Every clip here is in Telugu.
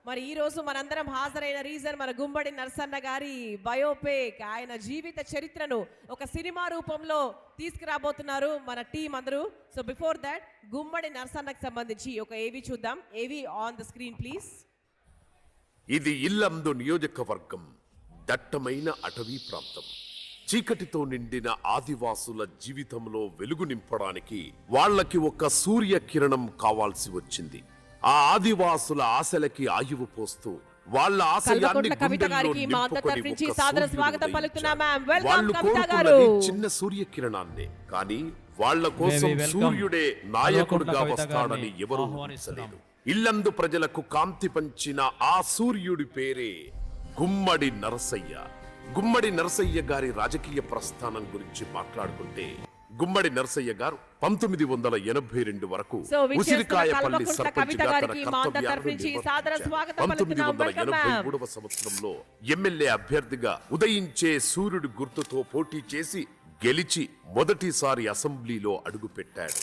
మరి ఈ రోజు మనందరం హాజరైన రీజన్ మన గుమ్మడి నరసన్న గారి బయోపిక్, ఆయన జీవిత చరిత్రను ఒక సినిమా రూపంలో తీసుకురాబోతున్నారు మన టీం అందరూ. సో బిఫోర్ దట్ గుమ్మడి నరసన్నకు సంబంధించి ఒక ఏవి చూద్దాం. ఏవి ఆన్ ద స్క్రీన్ ప్లీజ్. ఇది ఇల్లందు నియోజకవర్గం, దట్టమైన అటవీ ప్రాంతం. చీకటితో నిండిన ఆదివాసుల జీవితంలో వెలుగు నింపడానికి వాళ్ళకి ఒక సూర్యకిరణం కావాల్సి వచ్చింది. ఆ ఆదివాసుల ఆశలకి ఆయువు పోస్తూ వాళ్ళ ఆశయాన్ని చిన్న సూర్యకిరణాన్నే, కానీ వాళ్ళ కోసం సూర్యుడే నాయకుడిగా వస్తాడని ఎవరూ ఊహించలేదు. ఇల్లందు ప్రజలకు కాంతి పంచిన ఆ సూర్యుడి పేరే గుమ్మడి నరసయ్య. గుమ్మడి నరసయ్య గారి రాజకీయ ప్రస్థానం గురించి మాట్లాడుకుంటే, గుమ్మడి నరసయ్య గారు 1982 వరకు ఉసిరికాయపల్లి సర్పంచ్గా తన కర్తవ్యాలను నిర్వర్తించారు. 1983వ సంవత్సరంలో ఎమ్మెల్యే అభ్యర్థిగా ఉదయించే సూర్యుడి గుర్తుతో పోటీ చేసి గెలిచి మొదటిసారి అసెంబ్లీలో అడుగుపెట్టాడు.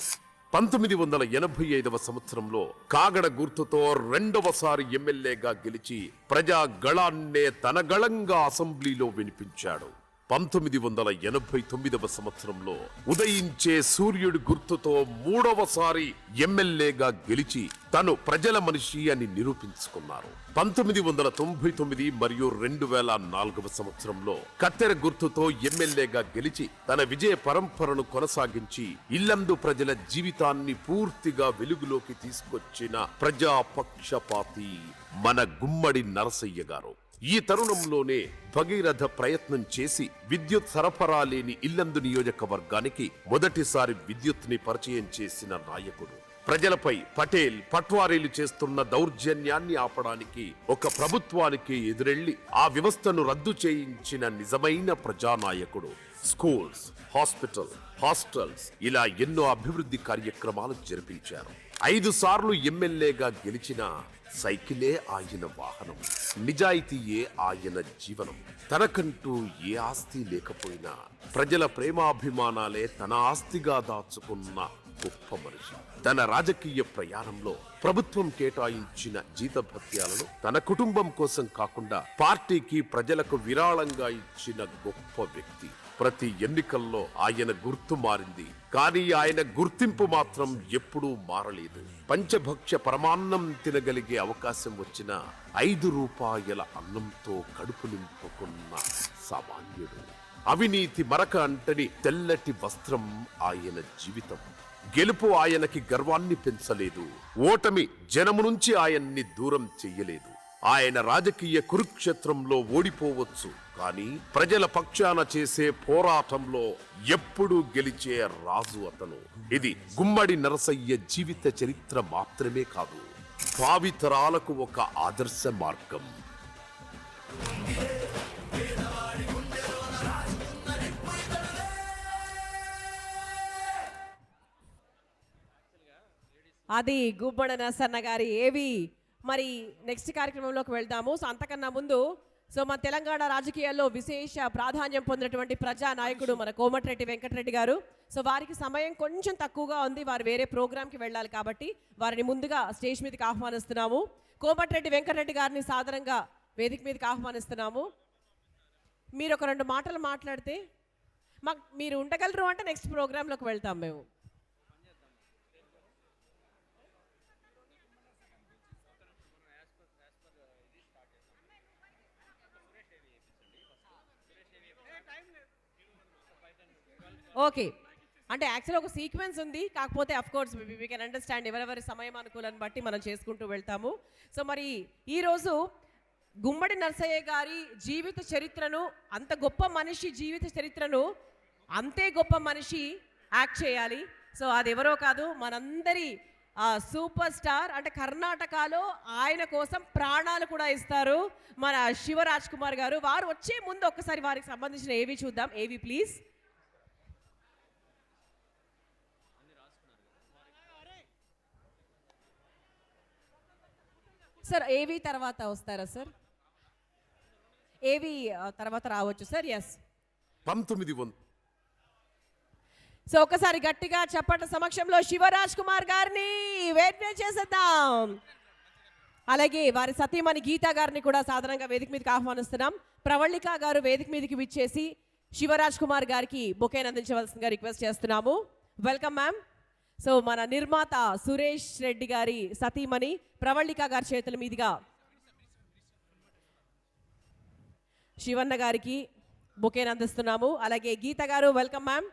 1985వ సంవత్సరంలో కాగడ గుర్తుతో రెండవసారి ఎమ్మెల్యేగా గెలిచి ప్రజా గళాన్నే తన గళంగా అసెంబ్లీలో వినిపించాడు. 1989వ సంవత్సరంలో ఉదయించే సూర్యుడి గుర్తుతో మూడవసారి ఎమ్మెల్యేగా గెలిచి తను ప్రజల మనిషి అని నిరూపించుకున్నారు. 1999 మరియు 2004వ సంవత్సరంలో కత్తెర గుర్తుతో ఎమ్మెల్యేగా గెలిచి తన విజయ పరంపరను కొనసాగించి ఇల్లందు ప్రజల జీవితాన్ని పూర్తిగా వెలుగులోకి తీసుకొచ్చిన ప్రజాపక్షపాతి మన గుమ్మడి నరసయ్య గారు. ఈ తరుణంలోనే భగీరథ ప్రయత్నం చేసి విద్యుత్ సరఫరా లేని ఇల్లందు నియోజకవర్గానికి మొదటిసారి విద్యుత్ని పరిచయం చేసిన నాయకుడు. ప్రజలపై పటేల్ పట్వారీలు చేస్తున్న దౌర్జన్యాన్ని ఆపడానికి ఒక ప్రభుత్వానికి ఎదురెళ్లి ఆ వ్యవస్థను రద్దు చేయించిన నిజమైన ప్రజానాయకుడు. స్కూల్స్, హాస్పిటల్, హాస్టల్స్ ఇలా ఎన్నో అభివృద్ధి కార్యక్రమాలు జరిపించారు. 5 సార్లు ఎమ్మెల్యేగా గెలిచిన సైకిలే ఆయన వాహనం, నిజాయితీయే ఆయన జీవనం. తనకంటూ ఏ ఆస్తి లేకపోయినా ప్రజల ప్రేమాభిమానాలే తన ఆస్తిగా దాచుకున్న గొప్ప మనిషి. తన రాజకీయ ప్రయాణంలో ప్రభుత్వం కేటాయించిన జీతభత్యాలను తన కుటుంబం కోసం కాకుండా పార్టీకి, ప్రజలకు విరాళంగా ఇచ్చిన గొప్ప వ్యక్తి. ప్రతి ఎన్నికల్లో ఆయన గుర్తు మారింది, కానీ ఆయన గుర్తింపు మాత్రం ఎప్పుడూ మారలేదు. పంచభక్ష పరమాన్నం తినగలిగే అవకాశం వచ్చిన 5 రూపాయల అన్నంతో కడుపు నింపుకున్న సామాన్యుడు. అవినీతి మరక అంటని తెల్లటి వస్త్రం ఆయన జీవితం. గెలుపు ఆయనకి గర్వాన్ని పెంచలేదు, ఓటమి జనము నుంచి ఆయన్ని దూరం చెయ్యలేదు. ఆయన రాజకీయ కురుక్షేత్రంలో ఓడిపోవచ్చు, కానీ ప్రజల పక్షాన చేసే పోరాటంలో ఎప్పుడూ గెలిచే రాజు అతను. ఇది గుమ్మడి నరసయ్య జీవిత చరిత్ర మాత్రమే కాదు, భావితరాలకు ఒక ఆదర్శ మార్గం. అది గుమ్మడి నరసన్న గారి ఏవి. మరి నెక్స్ట్ కార్యక్రమంలోకి వెళ్దాము. సో అంతకన్నా ముందు మన తెలంగాణ రాజకీయాల్లో విశేష ప్రాధాన్యం పొందినటువంటి ప్రజా నాయకుడు మన కోమటిరెడ్డి వెంకటరెడ్డి గారు. సో వారికి సమయం కొంచెం తక్కువగా ఉంది, వారు వేరే ప్రోగ్రామ్కి వెళ్ళాలి కాబట్టి వారిని ముందుగా స్టేజ్ మీదకి ఆహ్వానిస్తున్నాము. కోమటిరెడ్డి వెంకటరెడ్డి గారిని సాదరంగా వేదిక మీదకి ఆహ్వానిస్తున్నాము. మీరు ఒక 2 మాటలు మాట్లాడితే మీరు ఉండగలరు అంటే నెక్స్ట్ ప్రోగ్రాంలోకి వెళ్తాం మేము. ఓకే, అంటే యాక్చువల్గా ఒక సీక్వెన్స్ ఉంది, కాకపోతే of course we can understand ఎవరెవరి సమయం అనుకూలాన్ని బట్టి మనం చేసుకుంటూ వెళ్తాము. సో మరి ఈరోజు గుమ్మడి నరసయ్య గారి జీవిత చరిత్రను, అంత గొప్ప మనిషి జీవిత చరిత్రను అంతే గొప్ప మనిషి యాక్ట్ చేయాలి. సో అది ఎవరో కాదు, మనందరి సూపర్ స్టార్. అంటే కర్ణాటకలో ఆయన కోసం ప్రాణాలు కూడా ఇస్తారు మన శివరాజ్ కుమార్ గారు. వారు వచ్చే ముందు ఒక్కసారి వారికి సంబంధించిన ఏవి చూద్దాం. ఏవి ప్లీజ్. సార్ ఏవి తర్వాత వస్తారా సార్? ఏవి తర్వాత రావచ్చు సార్. ఎస్ 19 సో ఒకసారి గట్టిగా చెప్పండి సమక్షంలో శివరాజ్ కుమార్ గారిని వెయిట్ చేసేద్దాం. అలాగే వారి సతీమణి గీతా గారిని కూడా సాధారణంగా వేదిక మీదకి ఆహ్వానిస్తున్నాం. ప్రవళిక గారు వేదిక మీదకి విచ్చేసి శివరాజ్ కుమార్ గారికి బొకేని అందించవలసిందిగా రిక్వెస్ట్ చేస్తున్నాము. Welcome ma'am. సో మన నిర్మాత సురేష్ రెడ్డి గారి సతీమణి ప్రవళిక గారి చేతుల మీదుగా శివన్న గారికి బొకేని అందిస్తున్నాము. అలాగే గీత గారు వెల్కమ్ మ్యామ్.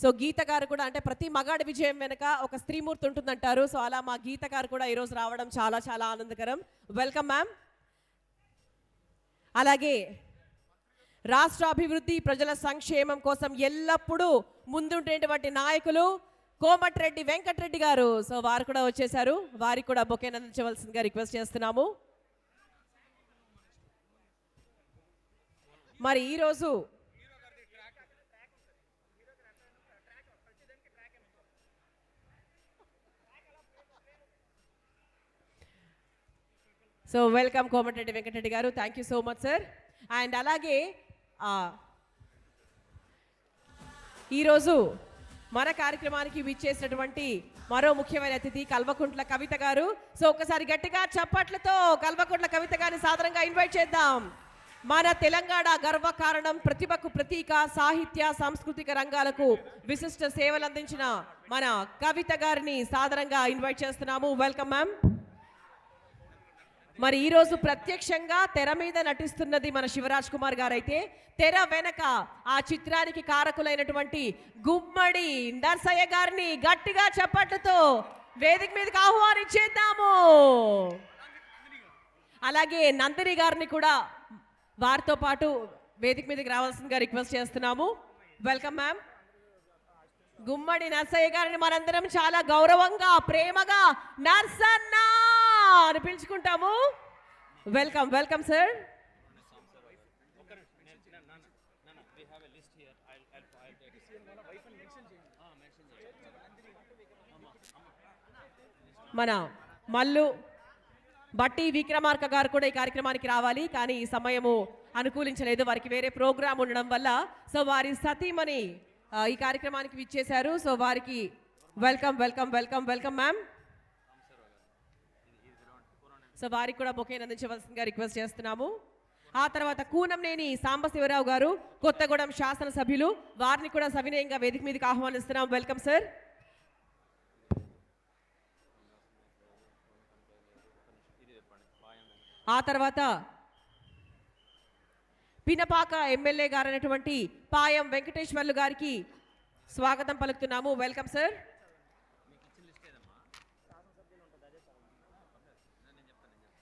సో గీత గారు కూడా అంటే ప్రతి మగాడి విజయం వెనుక ఒక స్త్రీమూర్తి ఉంటుందంటారు. సో అలా మా గీత గారు కూడా ఈరోజు రావడం చాలా చాలా ఆనందకరం. Welcome ma'am. అలాగే రాష్ట్ర అభివృద్ధి ప్రజల సంక్షేమం కోసం ఎల్లప్పుడూ ముందుండేటువంటి నాయకులు కోమటిరెడ్డి వెంకటరెడ్డి గారు. సో వారు కూడా వచ్చేసారు. వారికి కూడా బొకేని అందించవలసిందిగా రిక్వెస్ట్ చేస్తున్నాము. మరి ఈరోజు సో వెల్కమ్ కోమటిరెడ్డి వెంకటరెడ్డి గారు. Thank you so much sir. And అలాగే ఈరోజు మన కార్యక్రమానికి విచ్చేసినటువంటి మరో ముఖ్యమైన అతిథి కల్వకుంట్ల కవిత గారు. సో ఒకసారి గట్టిగా చప్పట్లతో కల్వకుంట్ల కవిత గారిని సాధారణంగా ఇన్వైట్ చేద్దాం. మన తెలంగాణ గర్వకారణం, ప్రతిభకు ప్రతీక, సాహిత్య సాంస్కృతిక రంగాలకు విశిష్ట సేవలు అందించిన మన కవిత గారిని సాధారణంగా ఇన్వైట్ చేస్తున్నాము. Welcome ma'am. మరి ఈరోజు ప్రత్యక్షంగా తెర మీద నటిస్తున్నది మన శివరాజ్ కుమార్ గారు అయితే తెర వెనక ఆ చిత్రానికి కారకులైనటువంటి గుమ్మడి నర్సయ్య గారిని గట్టిగా చప్పట్లతో వేదిక మీదకి ఆహ్వానించేద్దాము. అలాగే నందిని గారిని కూడా వారితో పాటు వేదిక మీదకి రావాల్సిందిగా రిక్వెస్ట్ చేస్తున్నాము. Welcome ma'am. గుమ్మడి నర్సయ్య గారిని మనందరం చాలా గౌరవంగా ప్రేమగా నర్సన్న అని పిలుచుకుంటాము. Welcome welcome sir. మన మల్లు బట్టి విక్రమార్క గారు కూడా ఈ కార్యక్రమానికి రావాలి, కానీ ఈ సమయము అనుకూలించలేదు, వారికి వేరే ప్రోగ్రాం ఉండడం వల్ల. సో వారి సతీమణి ఈ కార్యక్రమానికి విచ్చేశారు. సో వారికి welcome welcome welcome welcome ma'am. So వారికి కూడా బొకేని అందించవలసిందిగా రిక్వెస్ట్ చేస్తున్నాము. ఆ తర్వాత కూనంనేని సాంబశివరావు గారు కొత్తగూడెం శాసనసభ్యులు, వారిని కూడా సవినయంగా వేదిక మీదకి ఆహ్వానిస్తున్నాం. Welcome sir. ఆ తర్వాత పినపాక ఎమ్మెల్యే గారు అయినటువంటి పాయం వెంకటేశ్వర్లు గారికి స్వాగతం పలుకుతున్నాము. Welcome sir.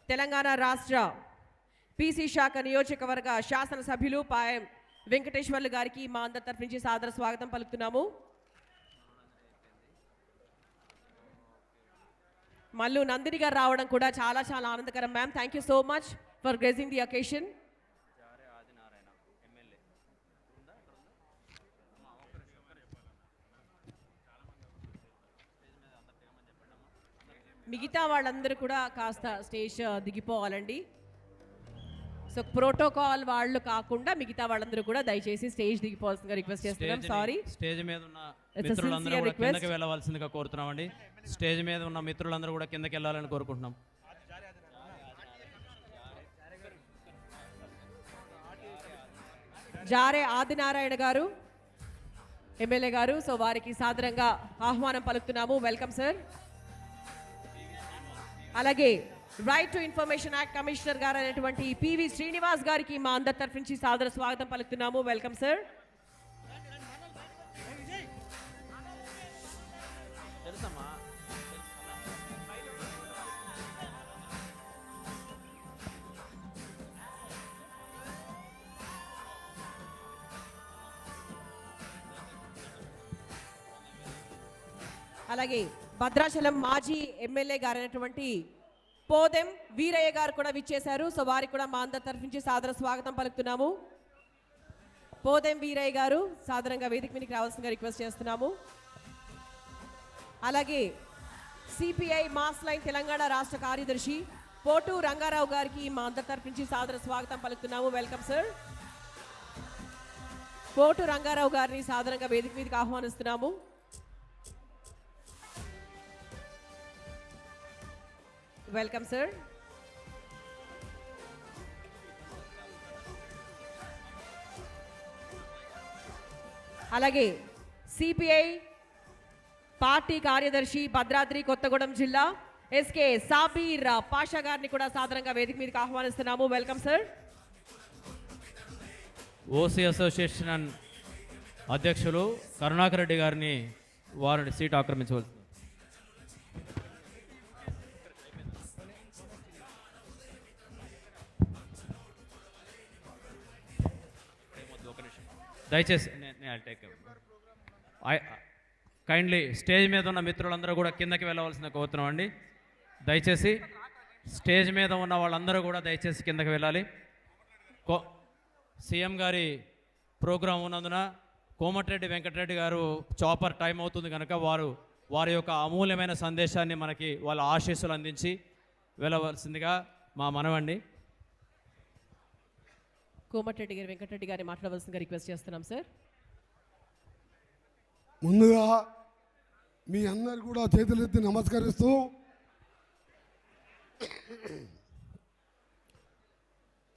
తెలంగాణ రాష్ట్ర పీసీ శాఖ నియోజకవర్గ శాసనసభ్యులు పాయం వెంకటేశ్వర్లు గారికి మా అందరి తరఫు నుంచి సాదర స్వాగతం పలుకుతున్నాము. మల్లు నందిని గారు రావడం కూడా చాలా చాలా ఆనందకరం ma'am. Thank you so much for gracing the occasion. మిగతా వాళ్ళందరూ కూడా కాస్త స్టేజ్ దిగిపోవాలండి. సో ప్రోటోకాల్ వాళ్ళు కాకుండా మిగతా వాళ్ళందరూ కూడా దయచేసి స్టేజ్ దిగిపోవాల్సిందిగా రిక్వెస్ట్ చేస్తున్నాం. సారీ. స్టేజ్ మీద ఉన్న మిత్రులందరూ కూడా కిందకి వెళ్ళవలసిందిగా కోరుతున్నామండి. స్టేజ్ మీద ఉన్న మిత్రులందరూ కూడా కిందకి వెళ్ళాలని కోరుకుంటున్నాం. జారే ఆదినారాయణ గారు ఎమ్మెల్యే గారు, సో వారికి సాదరంగా ఆహ్వానం పలుకుతున్నాము. Welcome sir. అలాగే right to information act commissioner గారు అయినటువంటి పివి శ్రీనివాస్ గారికి మా అందరి తరఫు నుంచి సాదర స్వాగతం పలుకుతున్నాము. Welcome sir. అలాగే భద్రాచలం మాజీ ఎమ్మెల్యే గారైనటువంటి పోదెం వీరయ్య గారు కూడా విచ్చేశారు. సో వారికి కూడా మా అందరి తరఫు నుంచి సాదర స్వాగతం పలుకుతున్నాము. పోదెం వీరయ్య గారు సాధారణంగా వేదిక మీదకి రావాల్సిందిగా రిక్వెస్ట్ చేస్తున్నాము. అలాగే సిపిఐ మాస్ లైన్ తెలంగాణ రాష్ట్ర కార్యదర్శి పోటు రంగారావు గారికి మా అందరి తరఫు నుంచి సాదర స్వాగతం పలుకుతున్నాము. Welcome sir. పోటు రంగారావు గారిని సాధారణంగా వేదిక మీదకి ఆహ్వానిస్తున్నాము. Welcome sir. అలాగే సిపిఐ పార్టీ కార్యదర్శి భద్రాద్రి కొత్తగూడెం జిల్లా ఎస్కే సాబీర్ పాషా గారిని కూడా సాధారణంగా వేదిక మీదకి ఆహ్వానిస్తున్నాము. Welcome sir. ఓసీ అసోసియేషన్ అధ్యక్షులు కరుణాకర్ రెడ్డి గారిని వారిని సీట్ ఆక్రమించవలసింది. దయచేసి కైండ్లీ స్టేజ్ మీద ఉన్న మిత్రులందరూ కూడా కిందకి వెళ్ళవలసిన కోరుతున్నాం అండి. దయచేసి స్టేజ్ మీద ఉన్న వాళ్ళందరూ కూడా దయచేసి కిందకి వెళ్ళాలి. సీఎం గారి ప్రోగ్రాం ఉన్నందున కోమటిరెడ్డి వెంకటరెడ్డి గారు చాపర్ టైం అవుతుంది కనుక వారి యొక్క అమూల్యమైన సందేశాన్ని మనకి వాళ్ళ ఆశీస్సులు అందించి వెళ్ళవలసిందిగా మా మనవండి. కోమటిరెడ్డి గారు వెంకటరెడ్డి గారిని మాట్లాడవలసిందిగా రిక్వెస్ట్ చేస్తున్నాం సార్. ముందుగా మీ అందరు కూడా చేతులెత్తి నమస్కరిస్తూ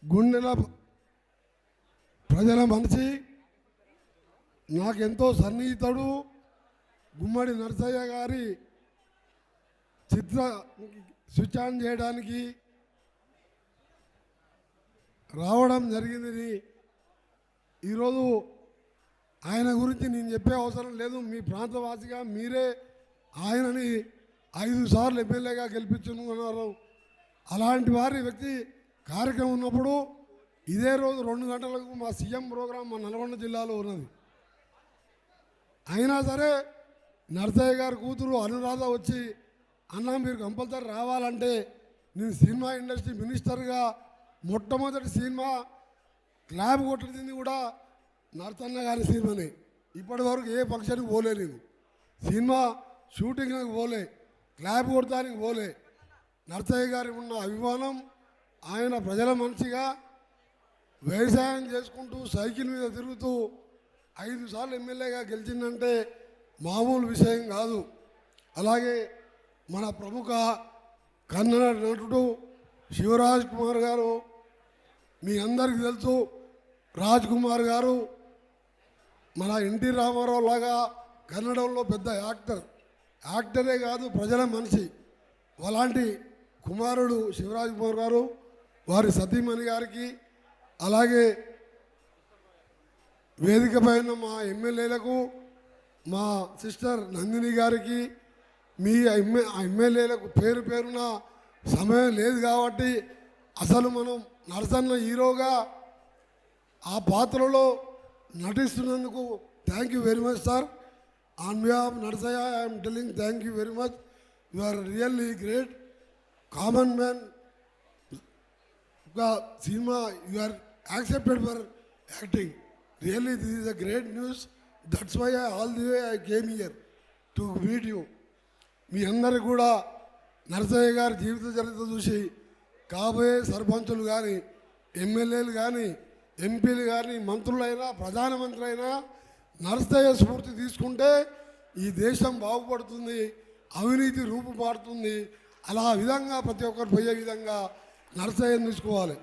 గుండెల ప్రజల మనిషి, నాకెంతో సన్నిహితుడు గుమ్మడి నరసయ్య గారి చిత్ర స్విచ్ ఆన్ చేయడానికి రావడం జరిగింది. ఈరోజు ఆయన గురించి నేను చెప్పే అవసరం లేదు. మీ ప్రాంతవాసిగా మీరే ఆయనని 5 సార్లు ఎమ్మెల్యేగా గెలిపించుకున్నారు. అలాంటి వారి వ్యక్తి కార్యక్రమం ఉన్నప్పుడు ఇదే రోజు 2 గంటలకు మా సీఎం ప్రోగ్రాం మా నల్గొండ జిల్లాలో ఉన్నది. అయినా సరే నరసయ్య గారి కూతురు అనురాధ వచ్చి, అన్న మీరు కంపల్సరీ రావాలంటే, నేను సినిమా ఇండస్ట్రీ మినిస్టర్గా మొట్టమొదటి సినిమా క్లాబ్ కొట్టింది కూడా నరసన్న గారి సినిమాని. ఇప్పటి వరకు ఏ ఫంక్షన్కి పోలే, నేను సినిమా షూటింగ్కి పోలే, క్లాబ్ కొడతానికి పోలే. నరసయ్య గారి ఉన్న అభిమానం, ఆయన ప్రజల మనిషిగా వ్యవసాయం చేసుకుంటూ సైకిల్ మీద తిరుగుతూ 5 సార్లు ఎమ్మెల్యేగా గెలిచిందంటే మామూలు విషయం కాదు. అలాగే మన ప్రముఖ కన్నడ నటుడు శివరాజ్ కుమార్ గారు, మీ అందరికీ తెలుసు. రాజ్ కుమార్ గారు మన ఎన్టీ రామారావు లాగా కన్నడంలో పెద్ద యాక్టరే కాదు, ప్రజల మనిషి. అలాంటి కుమారుడు శివరాజ్ కుమార్ గారు, వారి సతీమణి గారికి, అలాగే వేదిక పైన మా ఎమ్మెల్యేలకు, మా సిస్టర్ నందిని గారికి, మీ ఎమ్మెల్యేలకు పేరు పేరున సమయం లేదు కాబట్టి అసలు మనం నరసన్న హీరోగా ఆ పాత్రలో నటిస్తున్నందుకు thank you very much sir. On behalf Narasaiah I'm telling thank you very much. You are really great. Common man cinema you are accepted for acting. Really this is a great news. That's why all the way I came here to meet you. మీ అందరికి కూడా నరసయ్య గారి జీవిత చరిత్ర చూసి కాబోయే సర్పంచులు కానీ, ఎమ్మెల్యేలు కానీ, ఎంపీలు కానీ, మంత్రులైనా, ప్రధానమంత్రి అయినా నరసయ్య స్ఫూర్తి తీసుకుంటే ఈ దేశం బాగుపడుతుంది, అవినీతి రూపుమారుతుంది. అలా విధంగా ప్రతి ఒక్కరు పోయే విధంగా నరసయ్యను తీసుకోవాలి.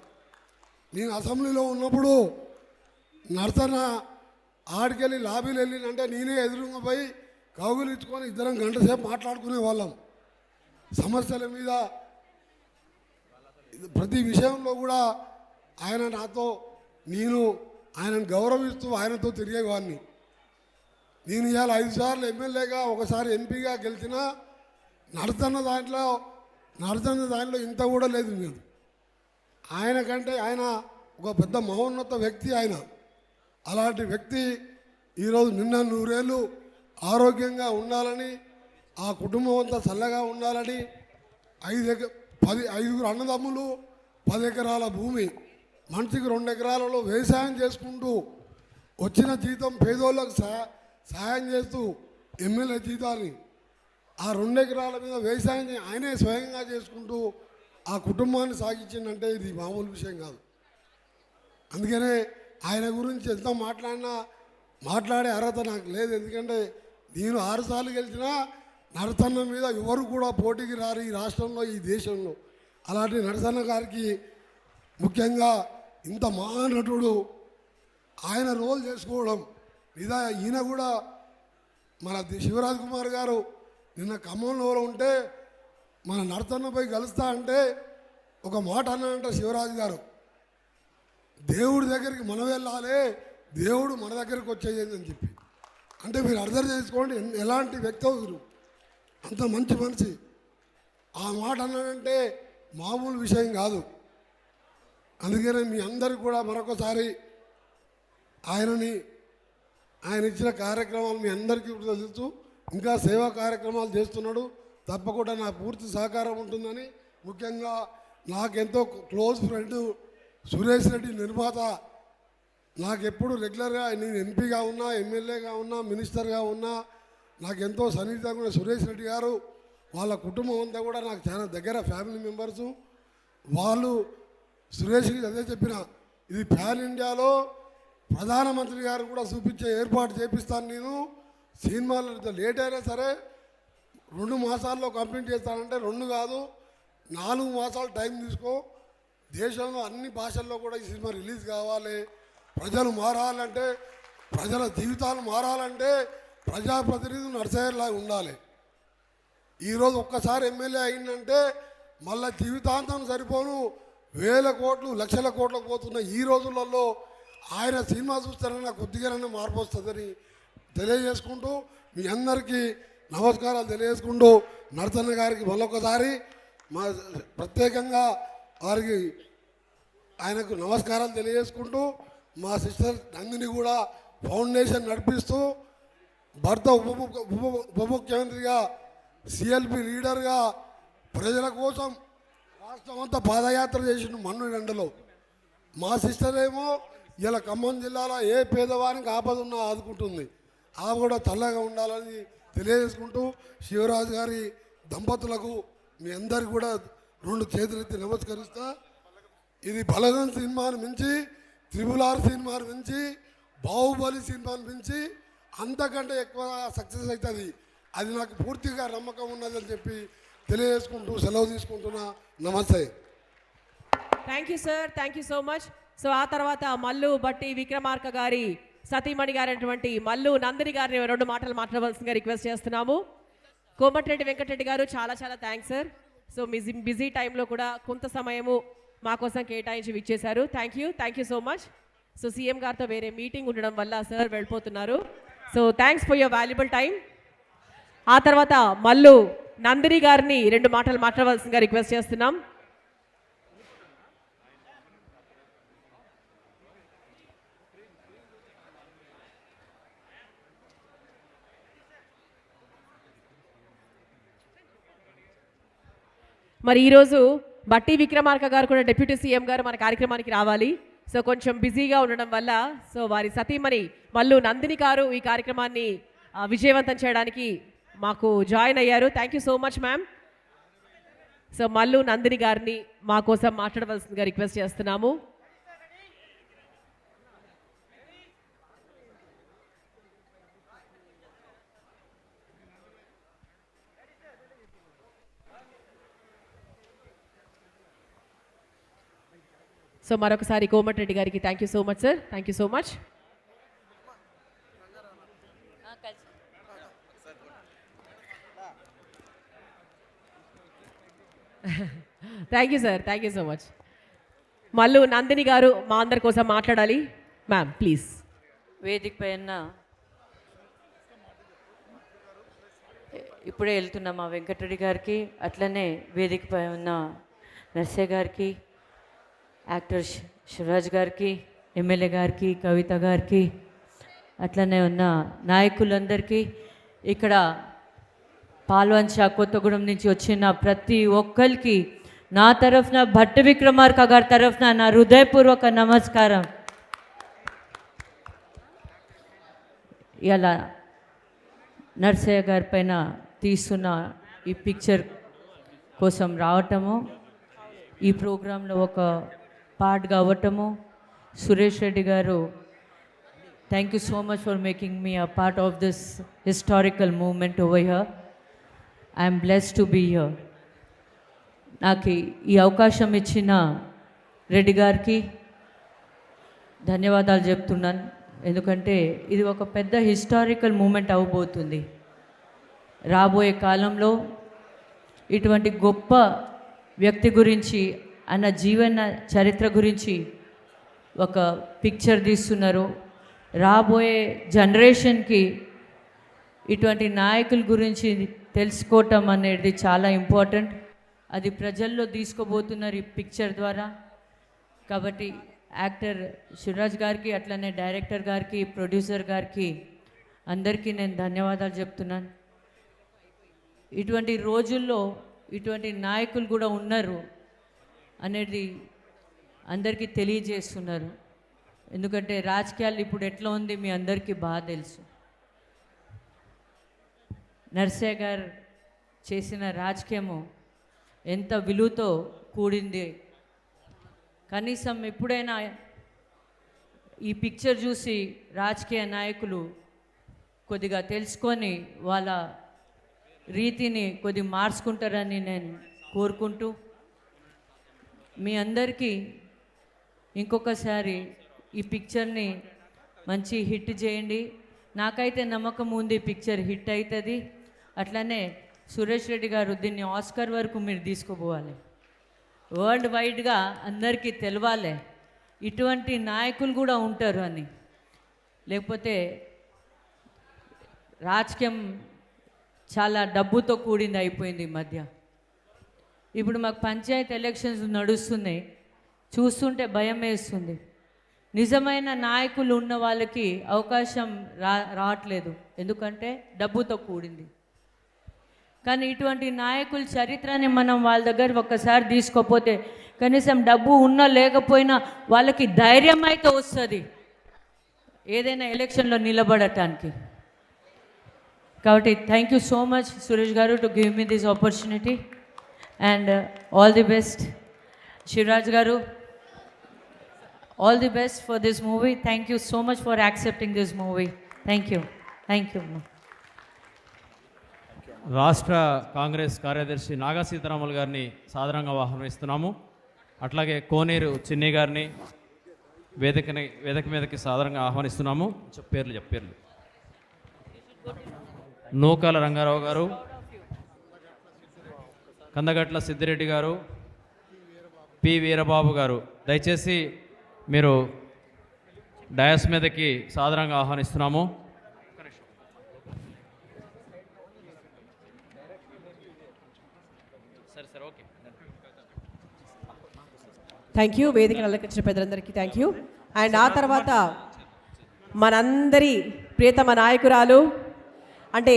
నేను అసెంబ్లీలో ఉన్నప్పుడు నరసన్న ఆడికెళ్ళి లాబీలు వెళ్ళినంటే నేనే ఎదురుగా పోయి కౌగులు ఇచ్చుకొని ఇద్దరం గంట సేపు మాట్లాడుకునే వాళ్ళం. సమస్యల మీద ప్రతి విషయంలో కూడా ఆయన నాతో, నేను ఆయనను గౌరవిస్తూ ఆయనతో తిరిగేవాడిని. నేను ఇవాళ 5 సార్లు ఎమ్మెల్యేగా, ఒకసారి ఎంపీగా గెలిచినా నరసన్న దాంట్లో ఇంత కూడా లేదు. నేను ఆయన కంటే ఆయన ఒక పెద్ద మహోన్నత వ్యక్తి ఆయన. అలాంటి వ్యక్తి ఈరోజు నిన్న 100 ఏళ్ళు ఆరోగ్యంగా ఉండాలని, ఆ కుటుంబం అంతా చల్లగా ఉండాలని, 5 అన్నదమ్ములు, 10 ఎకరాల భూమి, మనిషికి 2 ఎకరాలలో వ్యవసాయం చేసుకుంటూ వచ్చిన జీతం పేదోళ్ళకు సహాయం చేస్తూ ఎమ్మెల్యే జీతాన్ని ఆ 2 ఎకరాల మీద వ్యవసాయం ఆయనే స్వయంగా చేసుకుంటూ ఆ కుటుంబాన్ని సాగించిందంటే ఇది మామూలు విషయం కాదు. అందుకనే ఆయన గురించి ఎంత మాట్లాడినా మాట్లాడే అర్హత నాకు లేదు. ఎందుకంటే నేను 6 సార్లు గెలిచినా నరసన్న మీద ఎవరు కూడా పోటీకి రారు ఈ రాష్ట్రంలో, ఈ దేశంలో. అలాంటి నరసన్న గారికి ముఖ్యంగా ఇంత మహానటుడు ఆయన రోల్ చేసుకోవడం ఈయన కూడా మన శివరాజ్ కుమార్ గారు నిన్న ఖమ్మంలో ఉంటే మన నర్తన్నపై కలుస్తా అంటే ఒక మాట అన్నాడంట శివరాజు గారు, దేవుడి దగ్గరికి మనం వెళ్ళాలి, దేవుడు మన దగ్గరికి వచ్చేది అని చెప్పి. అంటే మీరు అర్థం చేసుకోండి ఎలాంటి వ్యక్తి అవుతురు, అంత మంచి మనిషి. ఆ మాట అన్నాడంటే మామూలు విషయం కాదు. అందుకనే మీ అందరికి కూడా మరొకసారి ఆయన ఇచ్చిన కార్యక్రమాలు మీ అందరికీ కూడా తెలుసు. ఇంకా సేవా కార్యక్రమాలు చేస్తున్నాడు. తప్పకుండా నా పూర్తి సహకారం ఉంటుందని, ముఖ్యంగా నాకెంతో క్లోజ్ ఫ్రెండ్ సురేష్ రెడ్డి నిర్మాత, నాకెప్పుడు రెగ్యులర్గా నేను ఎంపీగా ఉన్నా, ఎమ్మెల్యేగా ఉన్నా, మినిస్టర్గా ఉన్నా నాకెంతో సన్నిహితంగా ఉన్న సురేష్ రెడ్డి గారు, వాళ్ళ కుటుంబం అంతా కూడా నాకు చాలా దగ్గర ఫ్యామిలీ మెంబర్సు. వాళ్ళు సురేష్కి అదే చెప్పిన, ఇది ప్యాన్ ఇండియాలో ప్రధానమంత్రి గారు కూడా చూపించే ఏర్పాటు చేపిస్తాను. నేను సినిమాలు లేట్ అయినా సరే 2 మాసాల్లో కంప్లీట్ చేస్తానంటే 2 కాదు 4 మాసాలు టైం తీసుకో. దేశంలో అన్ని భాషల్లో కూడా ఈ సినిమా రిలీజ్ కావాలి. ప్రజలు మారాలంటే, ప్రజల జీవితాలు మారాలంటే ప్రజాప్రతినిధులు నర్సయ్యలాగా ఉండాలి. ఈరోజు ఒక్కసారి ఎమ్మెల్యే అయిందంటే మళ్ళీ జీవితాంతం సరిపోను, వేల కోట్లు లక్షల కోట్లకు పోతున్న ఈ రోజులలో ఆయన సినిమా చూస్తారన్న కొద్దిగానే మార్పు వస్తుందని తెలియజేసుకుంటూ, మీ అందరికీ నమస్కారాలు తెలియజేసుకుంటూ, నర్తన్న గారికి మరొకసారి మా ప్రత్యేకంగా వారికి ఆయనకు నమస్కారాలు తెలియజేసుకుంటూ, మా సిస్టర్ నందిని కూడా ఫౌండేషన్ నడిపిస్తూ, భర్త ఉప ముఖ్యమంత్రిగా సిఎల్పి లీడర్గా ప్రజల కోసం రాష్ట్రం అంతా పాదయాత్ర చేసిన మన్ను ఎండలో. మా సిస్టర్ ఏమో ఇలా ఖమ్మం జిల్లాలో ఏ పేదవానికి ఆపద ఉన్నా ఆదుకుంటుంది. ఆమె కూడా చల్లగా ఉండాలని తెలియజేసుకుంటూ, శివరాజు గారి దంపతులకు మీ అందరికి కూడా 2 చేతులెత్తి నమస్కరిస్తా. ఇది బలగం సినిమాను మించి, RRR సినిమాను మించి, బాహుబలి సినిమాను మించి అంతకంటే ఎక్కువ సక్సెస్ అవుతుంది. అది నాకు పూర్తిగా నమ్మకం ఉన్నదని చెప్పి తెలియజేసుకుంటూ సెలవు తీసుకుంటున్నా. నమస్తే. Thank you sir, thank you so much. So ఆ తర్వాత మల్లు బట్టి విక్రమార్క గారి సతీమణి గారైనటువంటి మల్లు నందిని గారిని 2 మాటలు మాట్లాడవలసిందిగా రిక్వెస్ట్ చేస్తున్నాము. కోమటిరెడ్డి వెంకటరెడ్డి గారు చాలా చాలా థ్యాంక్స్ సార్. సో బిజీ టైంలో కూడా కొంత సమయము మా కోసం కేటాయించి ఇచ్చేశారు. Thank you so much. So CM గారితో వేరే మీటింగ్ ఉండడం వల్ల సార్ వెళ్ళిపోతున్నారు. So thanks for your valuable time. ఆ తర్వాత మల్లు నందిని గారిని 2 మాటలు మాట్లాడవలసిందిగా రిక్వెస్ట్ చేస్తున్నాం. మరి ఈరోజు బట్టి విక్రమార్క గారు కూడా డిప్యూటీ సీఎం గారు మన కార్యక్రమానికి రావాలి. సో కొంచెం బిజీగా ఉండడం వల్ల సో వారి సతీమణి మల్లు నందిని గారు ఈ కార్యక్రమాన్ని విజయవంతం చేయడానికి మాకు జాయిన్ అయ్యారు. Thank you so much ma'am. So Mallu Nandini గారిని మా కోసం మాట్లాడవలసిందిగా రిక్వెస్ట్ చేస్తున్నాము. సో మరొకసారి కోమటిరెడ్డి గారికి thank you so much sir. Thank you so much. Thank you sir, thank you so much. Mallu Nandini గారు మా అందరి కోసం మాట్లాడాలి. Ma'am please. వేదిక పైన ఇప్పుడే వెళ్తున్న మా వెంకటరెడ్డి గారికి, అట్లనే వేదికపై ఉన్న నర్సయ్య గారికి, యాక్టర్ శివరాజ్ గారికి, ఎమ్మెల్యే గారికి, కవిత గారికి, అట్లనే ఉన్న నాయకులందరికీ, ఇక్కడ పాల్వంచ కొత్తగూడెం నుంచి వచ్చిన ప్రతి ఒక్కరికి నా తరఫున, భట్టి విక్రమార్క గారి తరఫున నా హృదయపూర్వక నమస్కారం. ఇలా నర్సయ్య గారి పైన తీస్తున్న ఈ పిక్చర్ కోసం రావటము, ఈ ప్రోగ్రాంలో ఒక పార్ట్గా అవ్వటము, Suresh Reddy garu thank you so much for making me a part of this historical moment over here. I'm blessed to be here. నాకు ఈ అవకాశం ఇచ్చిన రెడ్డి గారికి ధన్యవాదాలు చెప్తున్నాను. ఎందుకంటే ఇది ఒక పెద్ద హిస్టారికల్ మూమెంట్ అవ్వబోతుంది. రాబోయే కాలంలో ఇటువంటి గొప్ప వ్యక్తి గురించి అన్న జీవన చరిత్ర గురించి ఒక పిక్చర్ తీస్తున్నారు. రాబోయే జనరేషన్కి ఇటువంటి నాయకుల గురించి తెలుసుకోవటం అనేది చాలా ఇంపార్టెంట్. అది ప్రజల్లో తీసుకుపోతున్నారు ఈ పిక్చర్ ద్వారా. కాబట్టి యాక్టర్ శివరాజ్ గారికి, అట్లనే డైరెక్టర్ గారికి, ప్రొడ్యూసర్ గారికి అందరికీ నేను ధన్యవాదాలు చెప్తున్నాను. ఇటువంటి రోజుల్లో ఇటువంటి నాయకులు కూడా ఉన్నారు అనేది అందరికీ తెలియజేస్తున్నారు. ఎందుకంటే రాజకీయాలు ఇప్పుడు ఎట్లా ఉంది మీ అందరికీ బాగా తెలుసు. నర్సయ్య గారు చేసిన రాజకీయము ఎంత విలువతో కూడింది. కనీసం ఎప్పుడైనా ఈ పిక్చర్ చూసి రాజకీయ నాయకులు కొద్దిగా తెలుసుకొని వాళ్ళ రీతిని కొద్ది మార్చుకుంటారని నేను కోరుకుంటూ మీ అందరికీ ఇంకొకసారి ఈ పిక్చర్ని మంచి హిట్ చేయండి. నాకైతే నమ్మకం ఉంది పిక్చర్ హిట్ అవుతుంది. అట్లనే సురేష్ రెడ్డి గారు దీన్ని ఆస్కార్ వరకు మీరు తీసుకుపోవాలి. వరల్డ్ వైడ్గా అందరికీ తెలవాలి ఇటువంటి నాయకులు కూడా ఉంటారు అని. లేకపోతే రాజకీయం చాలా డబ్బుతో కూడింది అయిపోయింది ఈ మధ్య. ఇప్పుడు మాకు పంచాయతీ ఎలక్షన్స్ నడుస్తున్నాయి, చూస్తుంటే భయం వేస్తుంది. నిజమైన నాయకులు ఉన్న వాళ్ళకి అవకాశం రావట్లేదు, ఎందుకంటే డబ్బుతో కూడింది. కానీ ఇటువంటి నాయకుల చరిత్రని మనం వాళ్ళ దగ్గర ఒక్కసారి తీసుకోపోతే కనీసం డబ్బు ఉన్నా లేకపోయినా వాళ్ళకి ధైర్యం అయితే వస్తుంది ఏదైనా ఎలక్షన్లో నిలబడటానికి. కాబట్టి thank you so much Suresh గారు to give me this opportunity and all the best. Shivraj గారు, all the best for this movie. Thank you so much for accepting this movie. Thank you. Thank you. రాష్ట్ర కాంగ్రెస్ కార్యదర్శి నాగా సీతారాములు గారిని సాదరంగా ఆహ్వానిస్తున్నాము. అట్లాగే కోనేరు చిన్ని గారిని వేదిక మీదకి సాదరంగా ఆహ్వానిస్తున్నాము. పేర్లు నూకాల రంగారావు గారు, కందగట్ల సిద్దిరెడ్డి గారు, పి వీరబాబు గారు, దయచేసి మీరు డయాస్ మీదకి సాదరంగా ఆహ్వానిస్తున్నాము. సరే ఓకే. Thank you. వేదికను అలంకరించిన పెద్దలందరికీ థ్యాంక్ యూ. అండ్ ఆ తర్వాత మనందరి ప్రియతమ నాయకురాలు, అంటే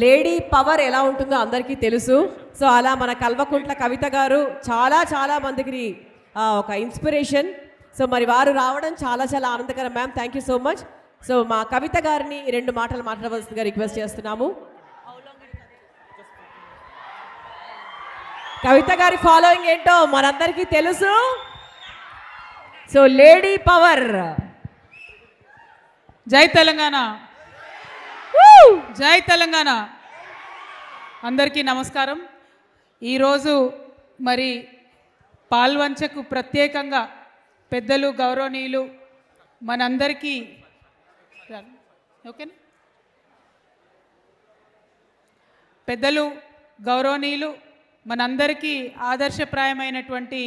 లేడీ పవర్ ఎలా ఉంటుందో అందరికీ తెలుసు. సో అలా మన కల్వకుంట్ల కవిత గారు చాలా మందికి ఒక ఇన్స్పిరేషన్. సో మరి వారు రావడం చాలా ఆనందకరం. Ma'am thank you so much. So మా కవిత గారిని 2 మాటలు మాట్లాడవలసిందిగా రిక్వెస్ట్ చేస్తున్నాము. కవిత గారి ఫాలోయింగ్ ఏంటో మనందరికీ తెలుసు. So lady power. జై తెలంగాణ, జై తెలంగాణ. అందరికీ నమస్కారం. ఈరోజు మరి పాల్వంచకు ప్రత్యేకంగా పెద్దలు గౌరవనీయులు మనందరికీ ఓకేనా పెద్దలు గౌరవనీయులు మనందరికీ ఆదర్శప్రాయమైనటువంటి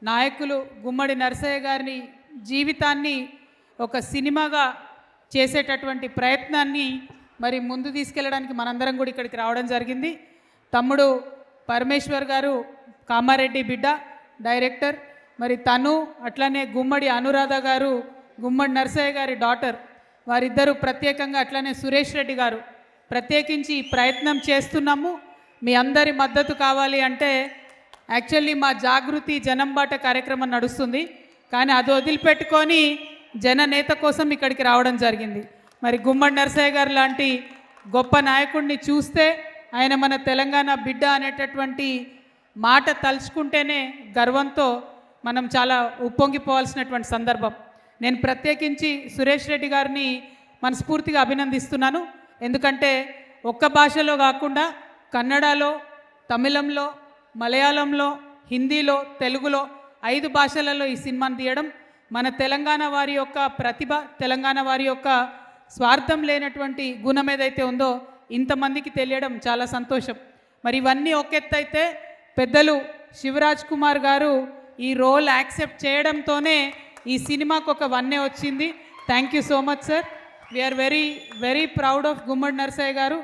నాయకులు గుమ్మడి నరసయ్య గారిని జీవితాన్ని ఒక సినిమాగా చేసేటటువంటి ప్రయత్నాన్ని మరి ముందు తీసుకెళ్ళడానికి మనందరం కూడా ఇక్కడికి రావడం జరిగింది. తమ్ముడు పరమేశ్వర్ గారు కామారెడ్డి బిడ్డ డైరెక్టర్, మరి తను అట్లనే గుమ్మడి అనురాధ గారు గుమ్మడి నరసయ్య గారి డాటర్, వారిద్దరూ ప్రత్యేకంగా అట్లనే సురేష్ రెడ్డి గారు ప్రత్యేకించి ప్రయత్నం చేస్తున్నాము. మీ అందరి మద్దతు కావాలి అంటే యాక్చువల్లీ మా జాగృతి జనంబాట కార్యక్రమం నడుస్తుంది, కానీ అది వదిలిపెట్టుకొని జననేత కోసం ఇక్కడికి రావడం జరిగింది. మరి గుమ్మడి నరసయ్య గారు లాంటి గొప్ప నాయకుడిని చూస్తే ఆయన మన తెలంగాణ బిడ్డ అనేటటువంటి మాట తలుచుకుంటేనే గర్వంతో మనం చాలా ఉప్పొంగిపోవాల్సినటువంటి సందర్భం. నేను ప్రత్యేకించి సురేష్ రెడ్డి గారిని మనస్ఫూర్తిగా అభినందిస్తున్నాను. ఎందుకంటే ఒక్క భాషలో కాకుండా కన్నడలో, తమిళంలో, మలయాళంలో, హిందీలో, తెలుగులో 5 భాషలలో ఈ సినిమాను తీయడం మన తెలంగాణ వారి యొక్క ప్రతిభ, తెలంగాణ వారి యొక్క స్వార్థం లేనటువంటి గుణం ఏదైతే ఉందో ఇంతమందికి తెలియడం చాలా సంతోషం. మరి ఇవన్నీ ఒక ఎత్తు అయితే పెద్దలు శివరాజ్ కుమార్ గారు ఈ రోల్ యాక్సెప్ట్ చేయడంతోనే ఈ సినిమాకు ఒక వన్నే వచ్చింది. Thank you so much sir. We are very very proud of Gummadi Narasaiah గారు.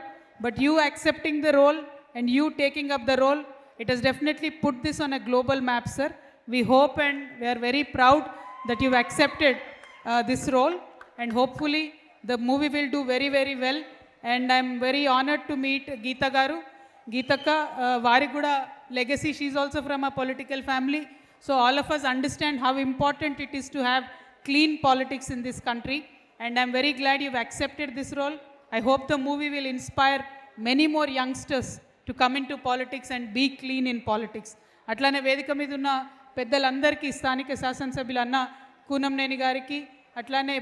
But you accepting the role and you taking up the role, it has definitely put this on a global map sir. We hope and we are very proud that you've accepted this role, and hopefully the movie will do very, very well. And I'm very honored to meet Geeta Garu. Geetaka, vari kuda legacy, she's also from a political family. So all of us understand how important it is to have clean politics in this country. And I'm very glad you've accepted this role. I hope the movie will inspire many more youngsters to come into politics and be clean in politics. అట్లానే వేదిక మీద ఉన్న పెద్దలందరికీ, స్థానిక శాసనసభ్యులు అన్న కూనంనేని గారికి, అట్లానే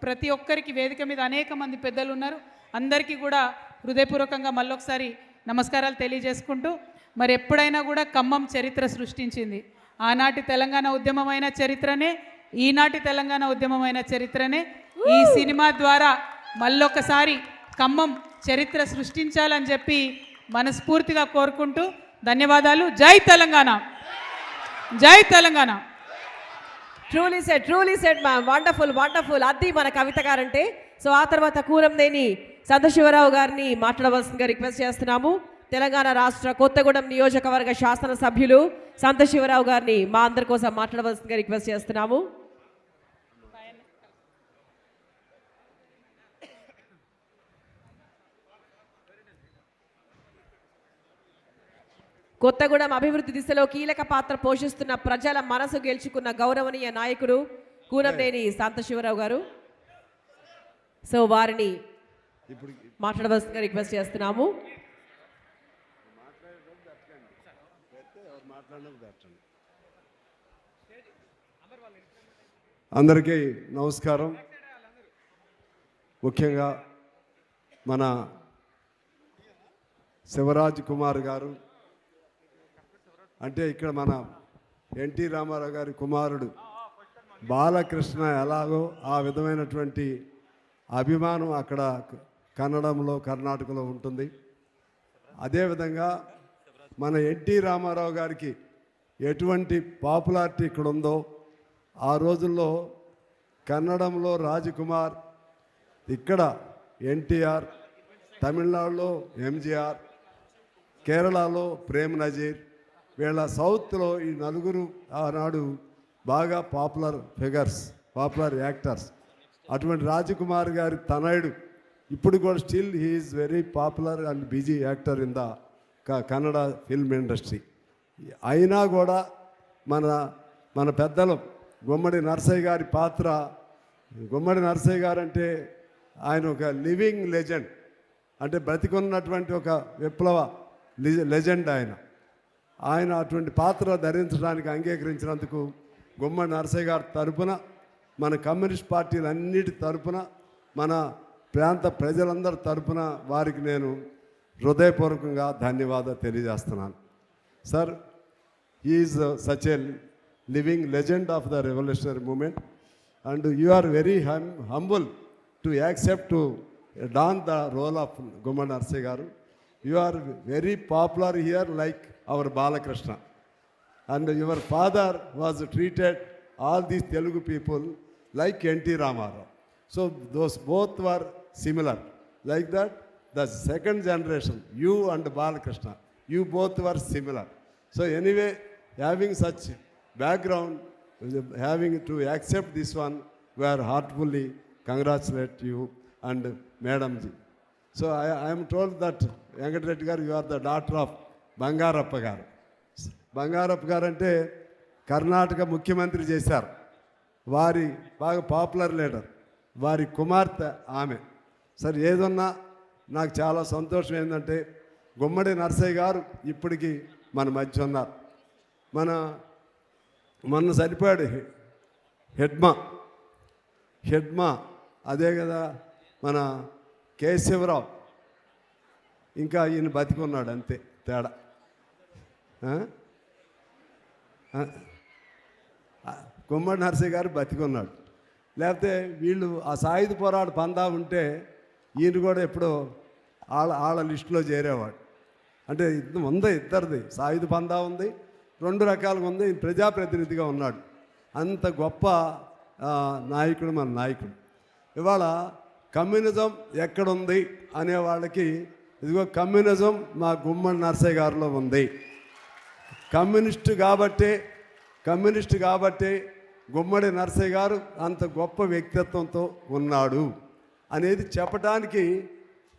ప్రతి ఒక్కరికి వేదిక మీద అనేక మంది పెద్దలు ఉన్నారు, అందరికీ కూడా హృదయపూర్వకంగా మళ్ళొకసారి నమస్కారాలు తెలియజేసుకుంటూ, మరి ఎప్పుడైనా కూడా ఖమ్మం చరిత్ర సృష్టించింది. ఆనాటి తెలంగాణ ఉద్యమమైన చరిత్రనే, ఈనాటి తెలంగాణ ఉద్యమమైన చరిత్రనే. ఈ సినిమా ద్వారా మళ్ళొకసారి ఖమ్మం చరిత్ర సృష్టించాలని చెప్పి మనస్ఫూర్తిగా కోరుకుంటూ ధన్యవాదాలు. జై తెలంగాణ, జై Telangana. Truly said ma'am, wonderful wonderful. అది మన కవిత గారంటే. సో ఆ తర్వాత కూరంనేని సంతశివరావు గారిని మాట్లాడవలసిందిగా రిక్వెస్ట్ చేస్తున్నాము. తెలంగాణ రాష్ట్ర కొత్తగూడెం నియోజకవర్గ శాసనసభ్యులు సంతశివరావు గారిని మా అందరి కోసం మాట్లాడవలసిందిగా రిక్వెస్ట్ చేస్తున్నాము. కొత్తగూడెం అభివృద్ధి దిశలో కీలక పాత్ర పోషిస్తున్న, ప్రజల మనసు గెలుచుకున్న గౌరవనీయ నాయకుడు కూనంనేని సంతశివరావు గారు. సో వారిని మాట్లాడవలసిందిగా రిక్వెస్ట్ చేస్తున్నాము. అందరికీ నమస్కారం. ముఖ్యంగా మన శివరాజ్ కుమార్ గారు అంటే ఇక్కడ మన ఎన్టీ రామారావు గారి కుమారుడు బాలకృష్ణ ఎలాగో ఆ విధమైనటువంటి అభిమానం అక్కడ కన్నడంలో, కర్ణాటకలో ఉంటుంది. అదేవిధంగా మన ఎన్టీ రామారావు గారికి ఎటువంటి పాపులారిటీ ఇక్కడ ఉందో, ఆ రోజుల్లో కన్నడంలో రాజకుమార్, ఇక్కడ ఎన్టీఆర్, తమిళనాడులో ఎంజీఆర్, కేరళలో ప్రేమ్ నజీర్, వీళ్ళ సౌత్లో ఈ నలుగురు ఆనాడు బాగా పాపులర్ ఫిగర్స్, పాపులర్ యాక్టర్స్. అటువంటి రాజకుమార్ గారి తనయుడు ఇప్పుడు కూడా still he is very popular and busy actor in the Kannada film industry. అయినా కూడా మన పెద్దలు గుమ్మడి నరసయ్య గారి పాత్ర, గుమ్మడి నరసయ్య గారు అంటే ఆయన ఒక లివింగ్ లెజెండ్, అంటే బ్రతికున్నటువంటి ఒక విప్లవ లెజెండ్ ఆయన అటువంటి పాత్ర ధరించడానికి అంగీకరించినందుకు గుమ్మడి నరసయ్య గారి తరపున, మన కమ్యూనిస్ట్ పార్టీలన్నిటి తరపున, మన ప్రాంత ప్రజలందరి తరపున వారికి నేను హృదయపూర్వకంగా ధన్యవాదాలు తెలియజేస్తున్నాను. Sir, is such a living legend of the revolutionary movement and you are very humble to accept to don the role of Gummadi Narasaiah గారు. You are very popular here like our Balakrishna. And your father was treated all these Telugu people like N.T. Ramarao. So those both were similar. Like that, the second generation, you and Balakrishna, you both were similar. So anyway, having such background, having to accept this one, we are heartfully congratulate you and Madam Ji. So I am told that Venkatreddy garu, you are the daughter of Bangarappa garu. Bangarappa garu ante Karnataka ముఖ్యమంత్రి చేశారు. వారి బాగా పాపులర్ లీడర్, వారి కుమార్తె ఆమె. సరే, ఏదన్నా నాకు చాలా సంతోషం ఏంటంటే గుమ్మడి నరసయ్య గారు ఇప్పటికీ మన మధ్య ఉన్నారు. మొన్న సరిపోయాడు హెడ్మా, అదే కదా మన కేశవరావు, ఇంకా ఈయన బతికున్నాడు, అంతే తేడా. గుమ్మడి నరసయ్య గారు బతికున్నాడు. లేకపోతే వీళ్ళు ఆ సాయుధ పోరాట పందా ఉంటే ఈయన కూడా ఎప్పుడో వాళ్ళ లిస్టులో చేరేవాడు. అంటే ఉంది, ఇద్దరిది సాయుధ పందా ఉంది, 2 రకాలుగా ఉంది. ఈయన ప్రజాప్రతినిధిగా ఉన్నాడు. అంత గొప్ప నాయకుడు మన నాయకుడు. ఇవాళ కమ్యూనిజం ఎక్కడుంది అనే వాళ్ళకి ఇదిగో కమ్యూనిజం మా గుమ్మడి నరసయ్య గారిలో ఉంది. కమ్యూనిస్టు కాబట్టి గుమ్మడి నరసయ్య గారు అంత గొప్ప వ్యక్తిత్వంతో ఉన్నాడు అనేది చెప్పడానికి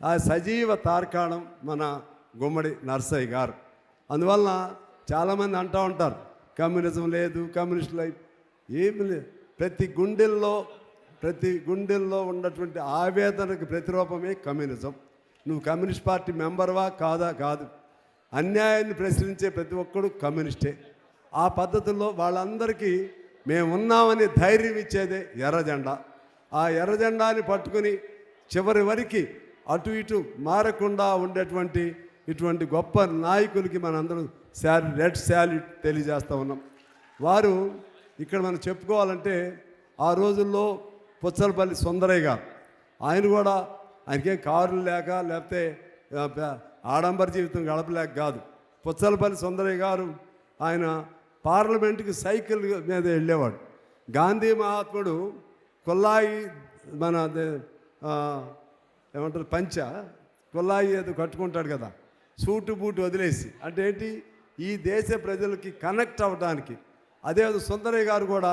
ఆ సజీవ తార్కాణం మన గుమ్మడి నరసయ్య గారు. అందువలన చాలామంది అంటూ ఉంటారు కమ్యూనిజం లేదు, కమ్యూనిస్టులు ఏమి లేదు. ప్రతి గుండెల్లో ఉన్నటువంటి ఆవేదనకు ప్రతిరూపమే కమ్యూనిజం. నువ్వు కమ్యూనిస్ట్ పార్టీ మెంబర్వా కాదు. అన్యాయాన్ని ప్రశ్నించే ప్రతి ఒక్కడు కమ్యూనిస్టే. ఆ పద్ధతుల్లో వాళ్ళందరికీ మేము ఉన్నామని ధైర్యం ఇచ్చేదే ఎర్రజెండా. ఆ ఎర్రజెండాని పట్టుకుని చివరి వరకు అటు ఇటు మారకుండా ఉండేటువంటి ఇటువంటి గొప్ప నాయకులకి మనందరం రెడ్ శాల్యూట్ తెలియజేస్తూ ఉన్నాం. వారు ఇక్కడ మనం చెప్పుకోవాలంటే ఆ రోజుల్లో పుచ్చలపల్లి సుందరయ్య గారు, ఆయన కూడా ఆయనకేం కారులు లేక లేకపోతే ఆడంబర జీవితం గడపలేక కాదు. పుచ్చలపల్లి సుందరయ్య గారు ఆయన పార్లమెంటుకి సైకిల్ మీద వెళ్ళేవాడు. గాంధీ మహాత్ముడు కొల్లాయి మన ఏమంటారు కొల్లాయి ఏదో కట్టుకుంటాడు కదా, సూటు బూటు వదిలేసి. అంటే ఏంటి, ఈ దేశ ప్రజలకి కనెక్ట్ అవ్వడానికి. అదే సుందరయ్య గారు కూడా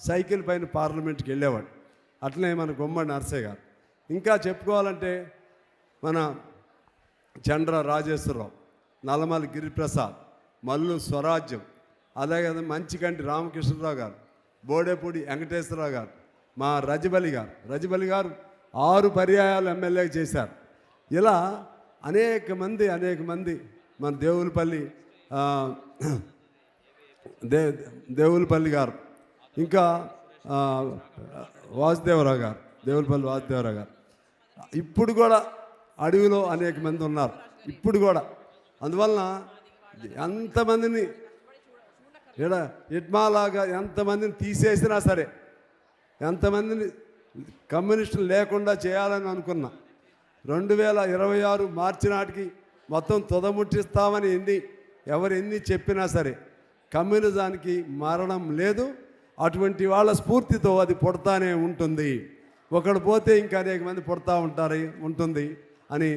సైకిల్ పైన పార్లమెంట్కి వెళ్ళేవాడు. అట్లనే మన గుమ్మడి నరసయ్య గారు. ఇంకా చెప్పుకోవాలంటే మన చండ్ర రాజేశ్వరరావు, నల్లమల గిరిప్రసాద్, మల్లు స్వరాజ్యం, అలాగే మంచికంటి రామకృష్ణరావు గారు, బోడేపూడి వెంకటేశ్వరరావు గారు, మా రజబలి గారు 6 పర్యాయాలు ఎమ్మెల్యే చేశారు. ఇలా అనేక మంది మన దేవులపల్లి గారు, ఇంకా వాసుదేవరావు గారు, దేవులపల్లి వాసుదేవరావు గారు. ఇప్పుడు కూడా అడవిలో అనేక మంది ఉన్నారు ఇప్పుడు కూడా. అందువలన ఎంతమందిని ఇట్మాలాగా ఎంతమందిని తీసేసినా సరే, ఎంతమందిని కమ్యూనిస్టులు లేకుండా చేయాలని అనుకున్నా 2026 మార్చి నాటికి మొత్తం తుదముట్టిస్తామని ఎవరు ఎన్ని చెప్పినా సరే కమ్యూనిజానికి మరణం లేదు. అటువంటి వాళ్ళ స్ఫూర్తితో అది పుడతానే ఉంటుంది. ఒకడు పోతే ఇంకా అనేక మంది పుడతా ఉంటుంది అని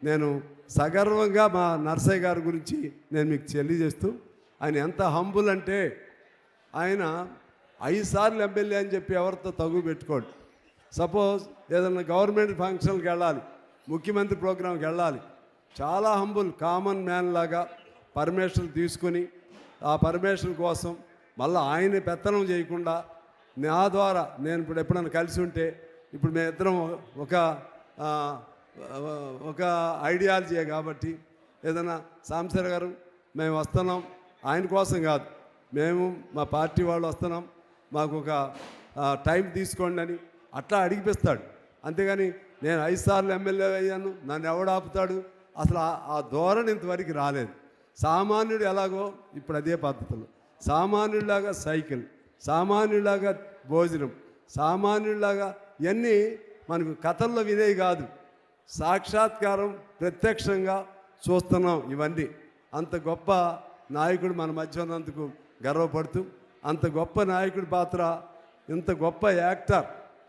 నేను సగర్వంగా మా నరసయ్య గారి గురించి నేను మీకు తెలియజేస్తూ, ఆయన ఎంత హంబుల్ అంటే ఆయన 5 సార్లు ఎమ్మెల్యే అని చెప్పి ఎవరితో తగు పెట్టుకోడు. సపోజ్ ఏదైనా గవర్నమెంట్ ఫంక్షన్కి వెళ్ళాలి, ముఖ్యమంత్రి ప్రోగ్రాంకి వెళ్ళాలి, చాలా హంబుల్ కామన్ మ్యాన్ లాగా పర్మిషన్ తీసుకుని ఆ పర్మిషన్ కోసం మళ్ళీ ఆయన పెత్తనం చేయకుండా నా ద్వారా నేను ఇప్పుడు ఎప్పుడైనా కలిసి ఉంటే, ఇప్పుడు మేమిద్దరం ఒక ఐడియాలజీ కాబట్టి ఏదైనా సాంబశివరావు గారు మేము వస్తున్నాం, ఆయన కోసం కాదు, మేము మా పార్టీ వాళ్ళు వస్తున్నాం, మాకు ఒక టైం తీసుకోండి అని అట్లా అడిగిపిస్తాడు. అంతేగాని నేను 5 సార్లు ఎమ్మెల్యే అయ్యాను, నన్ను ఎవడు ఆపుతాడు, అసలు ఆ ధోరణి ఇంతవరకు రాలేదు. సామాన్యుడు ఎలాగో ఇప్పుడు అదే పద్ధతులు, సామాన్యుడిలాగా సైకిల్, సామాన్యుడిలాగా భోజనం, సామాన్యుడిలాగా ఇవన్నీ మనకు కథల్లో వినేవి కాదు, సాక్షాత్కారం ప్రత్యక్షంగా చూస్తున్నాం. ఇవన్నీ అంత గొప్ప నాయకుడు మన మధ్య ఉన్నందుకు గర్వపడుతూ, అంత గొప్ప నాయకుడి పాత్ర, ఇంత గొప్ప actor,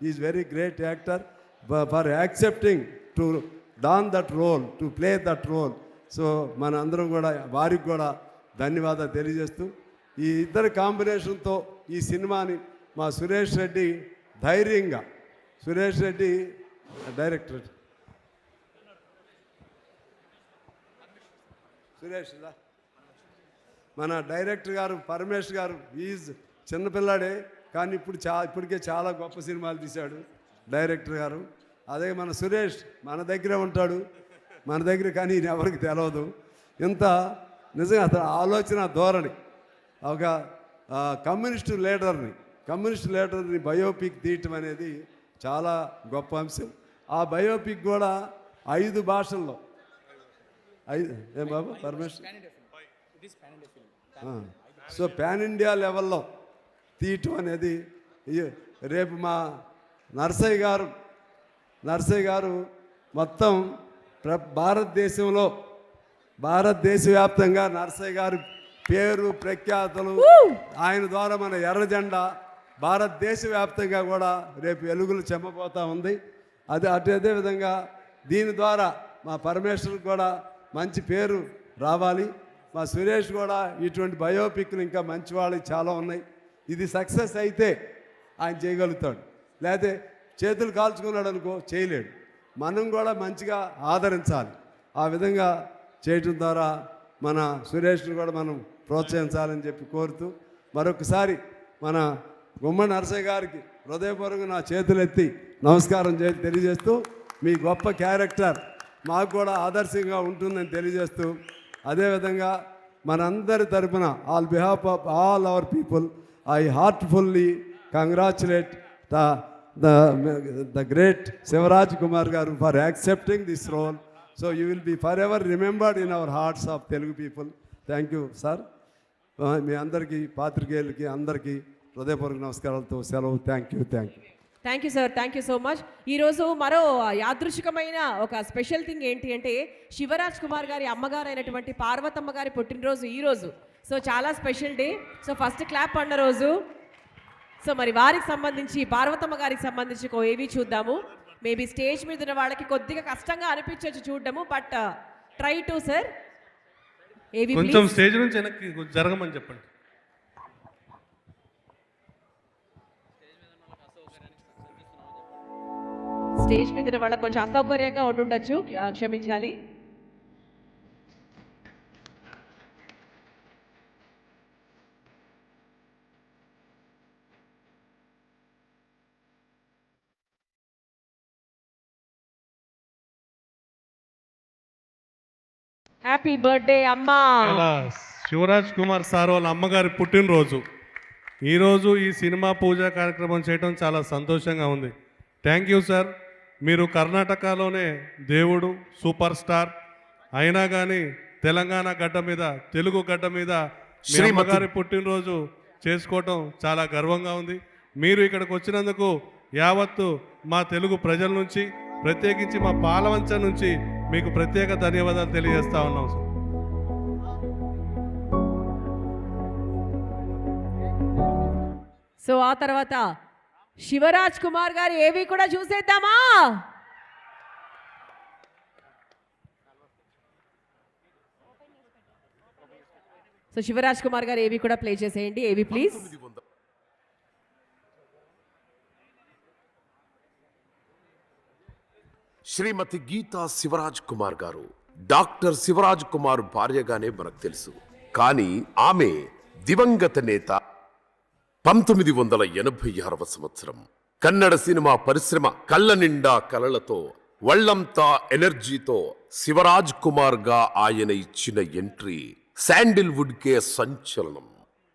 is very great actor for accepting to don that role, to play that role. So మన అందరం కూడా వారికి కూడా ధన్యవాదాలు తెలియజేస్తూ, ఈ ఇద్దరు కాంబినేషన్తో ఈ సినిమాని మా సురేష్ రెడ్డి ధైర్యంగా, సురేష్ రెడ్డి డైరెక్టర్, మన డైరెక్టర్ గారు పరమేష్ గారు ఈజ్ చిన్నపిల్లాడే కానీ ఇప్పటికే చాలా గొప్ప సినిమాలు తీశాడు డైరెక్టర్ గారు. అదే మన సురేష్ మన దగ్గరే ఉంటాడు, మన దగ్గర కానీ ఈయన ఎవరికి తెలియదు. ఇంత నిజంగా అతను ఆలోచన ధోరణి, ఒక కమ్యూనిస్టు లీడర్ని బయోపిక్ తీయటం అనేది చాలా గొప్ప అంశం. ఆ బయోపిక్ కూడా 5 భాషల్లో, ఏం బాబు పరమేశ్వర్, సో పాన్ ఇండియా లెవెల్లో తీయటం అనేది రేపు మా నర్సయ్య గారు మొత్తం భారతదేశవ్యాప్తంగా నర్సయ్య గారు పేరు ప్రఖ్యాతలు ఆయన ద్వారా మన ఎర్ర జెండా భారతదేశవ్యాప్తంగా కూడా రేపు వెలుగులు చెమ్మపోతూ ఉంది. అదే విధంగా దీని ద్వారా మా పరమేశ్వర్ కూడా మంచి పేరు రావాలి. మా సురేష్ కూడా ఇటువంటి బయోపిక్లు ఇంకా మంచి వాళ్ళు చాలా ఉన్నాయి. ఇది సక్సెస్ అయితే ఆయన చేయగలుగుతాడు, లేకపోతే చేతులు కాల్చుకున్నాడు అనుకో చేయలేడు. మనం కూడా మంచిగా ఆదరించాలి. ఆ విధంగా చేయటం ద్వారా మన సురేష్ను కూడా మనం ప్రోత్సహించాలని చెప్పి కోరుతూ మరొకసారి మన గుమ్మడి నరసయ్య గారికి హృదయపూర్వకంగా నా చేతులెత్తి నమస్కారం తెలియజేస్తూ మీ గొప్ప క్యారెక్టర్ మాకు కూడా ఆదర్శంగా ఉంటుందని తెలియజేస్తూ అదేవిధంగా మనందరి తరపున all behalf of all our people I heartfully congratulate the great Sivaraj Kumar garu for accepting this role. So you will be forever remembered in our hearts of Telugu people. Thank you, sir. మీ అందరికీ పాత్రికేయులకి అందరికీ హృదయపూర్వక నమస్కారాలతో సెలవు. Thank you sir, thank you so much. ఈరోజు మరో యాదృశికమైన ఒక స్పెషల్ థింగ్ ఏంటి అంటే శివరాజ్ కుమార్ గారి అమ్మగారు అయినటువంటి పార్వతమ్మ గారి పుట్టినరోజు ఈరోజు. సో చాలా special day. So first clap అన్న రోజు. సో మరి వారికి సంబంధించి పార్వతమ్మ గారికి సంబంధించి ఏవి చూద్దాము. మేబీ స్టేజ్ మీద ఉన్న వాళ్ళకి కొద్దిగా కష్టంగా అనిపించవచ్చు చూడడము, బట్ ట్రై టు సార్. ఏవి కొంచెం స్టేజ్ నుంచి వెనక్కి జరగమని చెప్పండి. స్టేజ్ మీద ఉన్న వాళ్ళకి కొంచెం అసౌకర్యంగా ఉండుండొచ్చు, క్షమించాలి. హ్యాపీ బర్త్డే అమ్మా. అలా శివరాజ్ కుమార్ సార్ వాళ్ళ అమ్మగారి పుట్టినరోజు ఈరోజు ఈ సినిమా పూజా కార్యక్రమం చేయడం చాలా సంతోషంగా ఉంది. Thank you sir. మీరు కర్ణాటకలోనే దేవుడు సూపర్ స్టార్ అయినా కానీ తెలంగాణ గడ్డ మీద తెలుగు గడ్డ మీద మీ అమ్మగారి పుట్టినరోజు చేసుకోవటం చాలా గర్వంగా ఉంది. మీరు ఇక్కడికి వచ్చినందుకు యావత్తు మా తెలుగు ప్రజల నుంచి ప్రత్యేకించి మా పాలవంచ నుంచి మీకు ప్రత్యేక ధన్యవాదాలు తెలియజేస్తా ఉన్నాం సార్. సో ఆ తర్వాత శివరాజ్ కుమార్ గారు ఏవి కూడా చూసేద్దామా. సో శివరాజ్ కుమార్ గారు ఏవి కూడా ప్లే చేసేయండి. ఏవి ప్లీజ్. శ్రీమతి గీతా శివరాజ్ కుమార్ గారు డాక్టర్ శివరాజ్ కుమార్ భార్యగానే మనకు తెలుసు. కానీ ఆమె దివంగత నేత 1986వ సంవత్సరం కన్నడ సినిమా పరిశ్రమ కళ్ళ నిండా కలలతో వళ్లంతా ఎనర్జీతో శివరాజ్ కుమార్ గా ఆయన ఇచ్చిన ఎంట్రీ శాండిల్వుడ్ కే సంచలనం.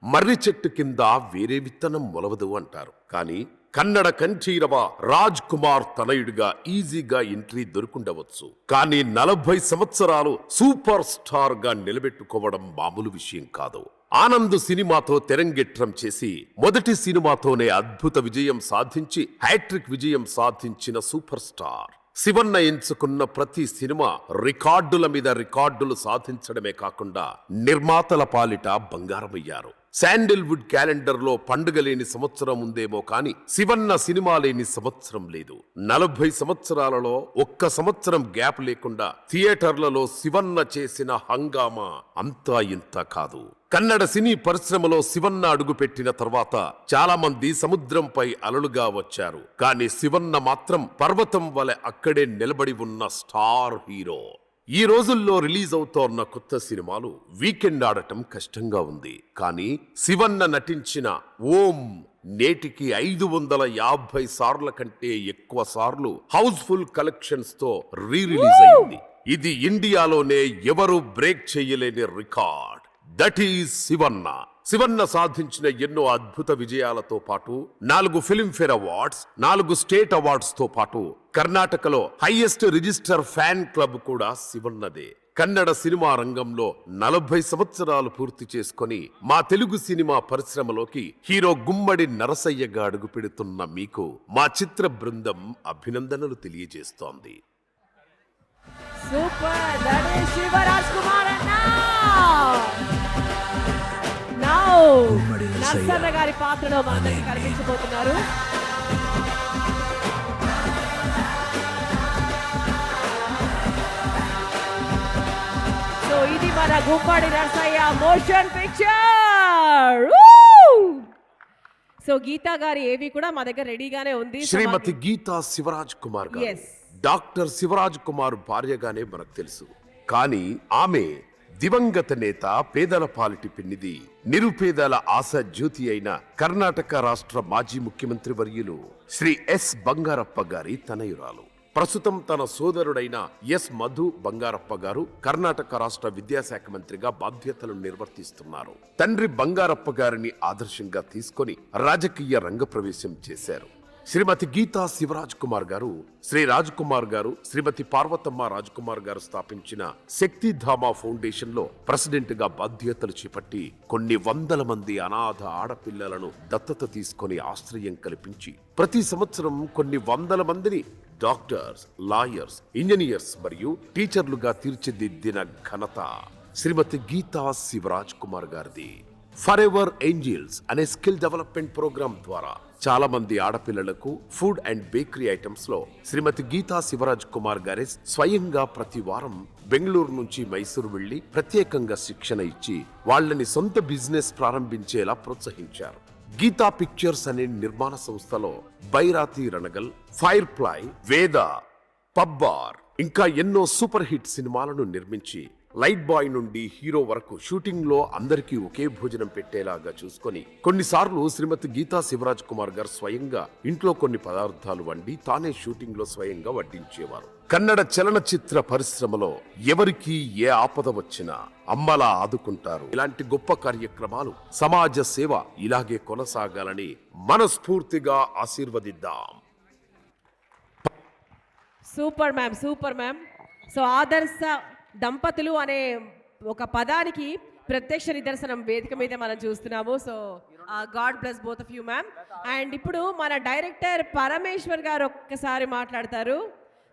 మర్రి చెట్టు కింద వేరే విత్తనం మొలవదు అంటారు. కానీ కన్నడ కంఠీరవ రాజ్ కుమార్ తనయుడిగా ఈజీగా ఎంట్రీ దొరుకుండవచ్చు. కానీ 40 సంవత్సరాలు సూపర్ స్టార్ గా నిలబెట్టుకోవడం మామూలు విషయం కాదు. ఆనంద్ సినిమాతో తెరంగేట్రం చేసి మొదటి సినిమాతోనే అద్భుత విజయం సాధించి హ్యాట్రిక్ విజయం సాధించిన సూపర్ స్టార్ శివన్న ఎంచుకున్న ప్రతి సినిమా రికార్డుల మీద రికార్డులు సాధించడమే కాకుండా నిర్మాతల పాలిట బంగారమయ్యారు. శాండిల్వుడ్ క్యాలెండర్ లో పండుగ లేని సంవత్సరం ఉందేమో కానీ శివన్న సినిమా లేని సంవత్సరం లేదు. 40 సంవత్సరాలలో ఒక్క సంవత్సరం గ్యాప్ లేకుండా థియేటర్లలో శివన్న చేసిన హంగామా అంతా ఇంత కాదు. కన్నడ సినీ పరిశ్రమలో శివన్న అడుగుపెట్టిన తర్వాత చాలా మంది సముద్రంపై అలలుగా వచ్చారు. కానీ శివన్న మాత్రం పర్వతం వలె అక్కడే నిలబడి ఉన్న స్టార్ హీరో. ఈ రోజుల్లో రిలీజ్ అవుతోన్న కొత్త సినిమాలు వీకెండ్ ఆడటం కష్టంగా ఉంది. కానీ శివన్న నటించిన ఓం నేటికి 550 సార్ల కంటే ఎక్కువ సార్లు హౌస్ఫుల్ కలెక్షన్స్ తో రిలీజ్ అయింది. ఇది ఇండియాలోనే ఎవరు బ్రేక్ చేయలేని record. That is Shivanna. Shivanna సాధించిన ఎన్నో అద్భుత విజయాలతో పాటు 4 ఫిల్మ్ఫేర్ అవార్డ్స్, 4 స్టేట్ అవార్డ్స్ తో పాటు కర్ణాటకలో హైయెస్ట్ రిజిస్టర్ ఫ్యాన్ క్లబ్ కూడా శివన్నదే. కన్నడ సినిమా రంగంలో 40 సంవత్సరాలు పూర్తి చేసుకొని మా తెలుగు సినిమా పరిశ్రమలోకి హీరో గుమ్మడి నరసయ్యగా అడుగు పెడుతున్న మీకు మా చిత్ర బృందం అభినందనలు తెలియజేస్తోంది. Super, that is Shivraj Kumar అన్న. నౌ నర్సన్న గారి పాత్రలో మనకి కనిపించబోతున్నారు. సో ఇది మన Gummadi Narsaiah motion picture. So Geetha గారి ఏవి కూడా మా దగ్గర రెడీగానే ఉంది. శ్రీమతి గీతా శివరాజ్ కుమార్ గారు Yes. డాక్టర్ శివరాజ్ కుమార్ భార్యగానే మనకు తెలుసు. కానీ ఆమె దివంగత నేత, పేదల పాలిటి పిన్నిది, నిరుపేదల ఆశ జ్యోతి అయిన కర్ణాటక రాష్ట్ర మాజీ ముఖ్యమంత్రి వర్యులు శ్రీ ఎస్ బంగారప్ప గారి తనయురాలు. ప్రస్తుతం తన సోదరుడైన ఎస్ మధు బంగారప్ప గారు కర్ణాటక రాష్ట్ర విద్యాశాఖ మంత్రిగా బాధ్యతలు నిర్వర్తిస్తున్నారు. తండ్రి బంగారప్ప గారిని ఆదర్శంగా తీసుకొని రాజకీయ రంగ ప్రవేశం చేశారు. శ్రీమతి గీతా శివరాజ్ కుమార్ గారు, శ్రీ రాజ్ కుమార్ గారు, శ్రీమతి పార్వతమ్మ రాజ్ కుమార్ గారు స్థాపించిన శక్తిధామ ఫౌండేషన్ లో ప్రెసిడెంట్ గా బాధ్యతలు చేపట్టి కొన్ని వందల మంది అనాథ ఆడపిల్లలను దత్తత తీసుకొని ఆశ్రయం కల్పించి ప్రతి సంవత్సరం కొన్ని వందల మందిని డాక్టర్స్, లాయర్స్, ఇంజనీర్స్ మరియు టీచర్లుగా తీర్చిదిద్దిన ఘనత శ్రీమతి గీతా శివరాజ్ కుమార్ గారిది. ఫర్ ఎవర్ ఏంజిల్స్ అనే స్కిల్ డెవలప్మెంట్ ప్రోగ్రాం ద్వారా చాలా మంది ఆడపిల్లలకు ఫుడ్ అండ్ బేకరీ ఐటమ్స్ లో శ్రీమతి గీతా శివరాజ్ కుమార్ గారే స్వయంగా ప్రతి వారం బెంగళూరు నుంచి మైసూరు వెళ్లి ప్రత్యేకంగా శిక్షణ ఇచ్చి వాళ్ళని సొంత బిజినెస్ ప్రారంభించేలా ప్రోత్సహించారు. గీతా పిక్చర్స్ అనే నిర్మాణ సంస్థలో బైరాతి రణగల్, ఫైర్ ఫ్లై, వేద, పబ్బార్ ఇంకా ఎన్నో సూపర్ హిట్ సినిమాలను నిర్మించి లైట్ బాయ్ నుండి హీరో వరకు షూటింగ్ లో అందరికీ ఒకే భోజనం పెట్టేలాగా చూసుకొని కొన్నిసార్లు శ్రీమతి గీతా శివరాజ్ కుమార్ గారు స్వయంగా ఇంట్లో కొన్ని పదార్థాలు వండి తానే షూటింగ్ లో స్వయంగా వడ్డించేవారు. కన్నడ చలనచిత్ర పరిశ్రమలో ఎవరికి ఏ ఆపద వచ్చినా అమ్మలా ఆదుకుంటారు. ఇలాంటి గొప్ప కార్యక్రమాలు, సమాజ సేవ ఇలాగే కొనసాగాలని మనస్ఫూర్తిగా ఆశీర్వదిద్దాం. Super ma'am, super ma'am. So ఆదర్శ దంపతులు అనే ఒక పదానికి ప్రత్యక్ష నిదర్శనం వేదిక మీద మనం చూస్తున్నాము. So God bless both of you ma'am. And ఇప్పుడు మన డైరెక్టర్ పరమేశ్వర్ గారు ఒక్కసారి మాట్లాడతారు.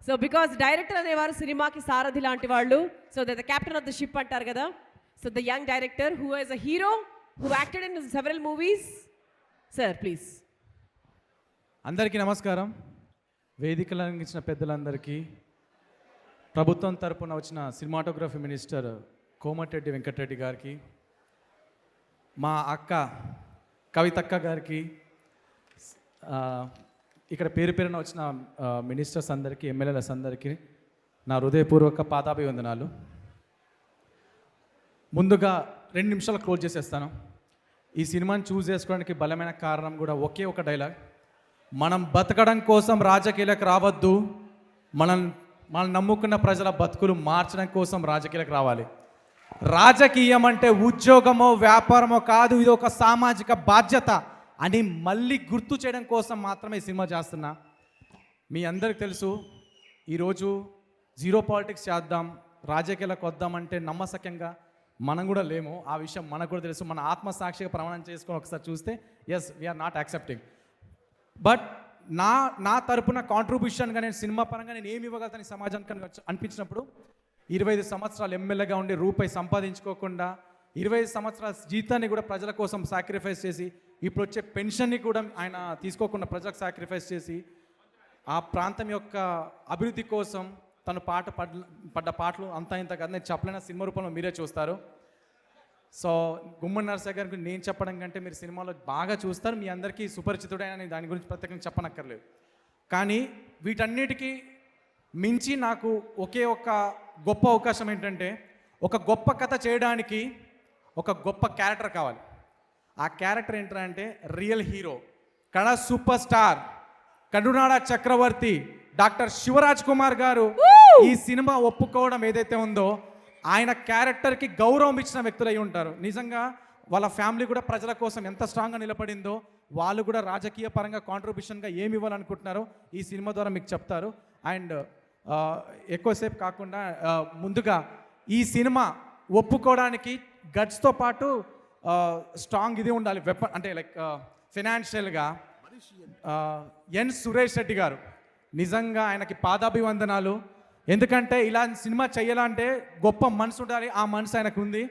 సో బికాస్ డైరెక్టర్ అనేవారు సినిమాకి సారథి లాంటి వాళ్ళు. So the captain of the ship అంటారు కదా. So the young director who is a hero who acted in several movies. Sir please. అందరికీ నమస్కారం. వేదికలు అందించిన పెద్దలందరికీ, ప్రభుత్వం తరపున వచ్చిన సినిమాటోగ్రఫీ మినిస్టర్ కోమటిరెడ్డి వెంకటరెడ్డి గారికి, మా అక్క కవితక్క గారికి, ఇక్కడ పేరు పేరున వచ్చిన మినిస్టర్స్ అందరికీ, ఎమ్మెల్యేలస్ అందరికీ నా హృదయపూర్వక పాదాభివందనాలు. ముందుగా 2 నిమిషాలు క్లోజ్ చేసేస్తాను. ఈ సినిమాని చూస్ చేసుకోవడానికి బలమైన కారణం కూడా ఒకే ఒక డైలాగ్: మనం బతకడం కోసం రాజకీయాలకు రావద్దు, మనం నమ్ముకున్న ప్రజల బతుకులు మార్చడం కోసం రాజకీయాలకు రావాలి. రాజకీయం అంటే ఉద్యోగమో వ్యాపారమో కాదు, ఇది ఒక సామాజిక బాధ్యత అని మళ్ళీ గుర్తు చేయడం కోసం మాత్రమే ఈ సినిమా చేస్తున్నా. మీ అందరికి తెలుసు, ఈరోజు జీరో పాలిటిక్స్ చేద్దాం, రాజకీయాలకు వద్దామంటే నమ్మసక్యంగా మనం కూడా లేము. ఆ విషయం మనకు కూడా తెలుసు. మన ఆత్మసాక్షిగా ప్రమాణం చేసుకొని ఒకసారి చూస్తే yes, we're not accepting. But నా తరపున కాంట్రిబ్యూషన్గా నేను సినిమా పరంగా నేను ఏమి ఇవ్వగలుగుతాను ఈ సమాజానికి అనిపించినప్పుడు, 25 సంవత్సరాలు ఎమ్మెల్యేగా ఉండి రూపాయి సంపాదించుకోకుండా 25 సంవత్సరాల జీతాన్ని కూడా ప్రజల కోసం సాక్రిఫైస్ చేసి, ఇప్పుడు వచ్చే పెన్షన్ని కూడా ఆయన తీసుకోకుండా ప్రజలకు సాక్రిఫైస్ చేసి, ఆ ప్రాంతం యొక్క అభివృద్ధి కోసం తను పడ్డ పాటలు అంతా ఇంత కదా నేను చెప్పలేని సినిమా రూపంలో మీరే చూస్తారు. సో గుమ్మడి నరసయ్య గారికి నేను చెప్పడం కంటే మీరు సినిమాలో బాగా చూస్తారు, మీ అందరికీ సుపరిచితుడైన నేను దాని గురించి ప్రత్యేకంగా చెప్పనక్కర్లేదు. కానీ వీటన్నిటికీ మించి నాకు ఒకే ఒక గొప్ప అవకాశం ఏంటంటే, ఒక గొప్ప కథ చేయడానికి ఒక గొప్ప క్యారెక్టర్ కావాలి. ఆ క్యారెక్టర్ ఏంటంటే real hero, Kannada super star, Karunada Chakravarthy doctor Shivaraj Kumar garu ఈ సినిమా ఒప్పుకోవడం ఏదైతే ఉందో, ఆయన క్యారెక్టర్కి గౌరవం ఇచ్చిన వ్యక్తులు అయి ఉంటారు. నిజంగా వాళ్ళ ఫ్యామిలీ కూడా ప్రజల కోసం ఎంత స్ట్రాంగ్గా నిలబడిందో, వాళ్ళు కూడా రాజకీయ పరంగా కాంట్రిబ్యూషన్గా ఏమి ఇవ్వాలనుకుంటున్నారో ఈ సినిమా ద్వారా మీకు చెప్తారు. అండ్ ఎక్కువసేపు కాకుండా ముందుగా ఈ సినిమా ఒప్పుకోవడానికి గట్స్తో పాటు స్ట్రాంగ్ ఇది ఉండాలి, వెపన్ అంటే లైక్ ఫినాన్షియల్గా. ఎన్ సురేష్ రెడ్డి గారు నిజంగా ఆయనకి పాదాభివందనాలు. ఎందుకంటే ఇలా సినిమా చేయాలంటే గొప్ప మనసు ఉండాలి, ఆ మనసు ఆయనకు ఉంది.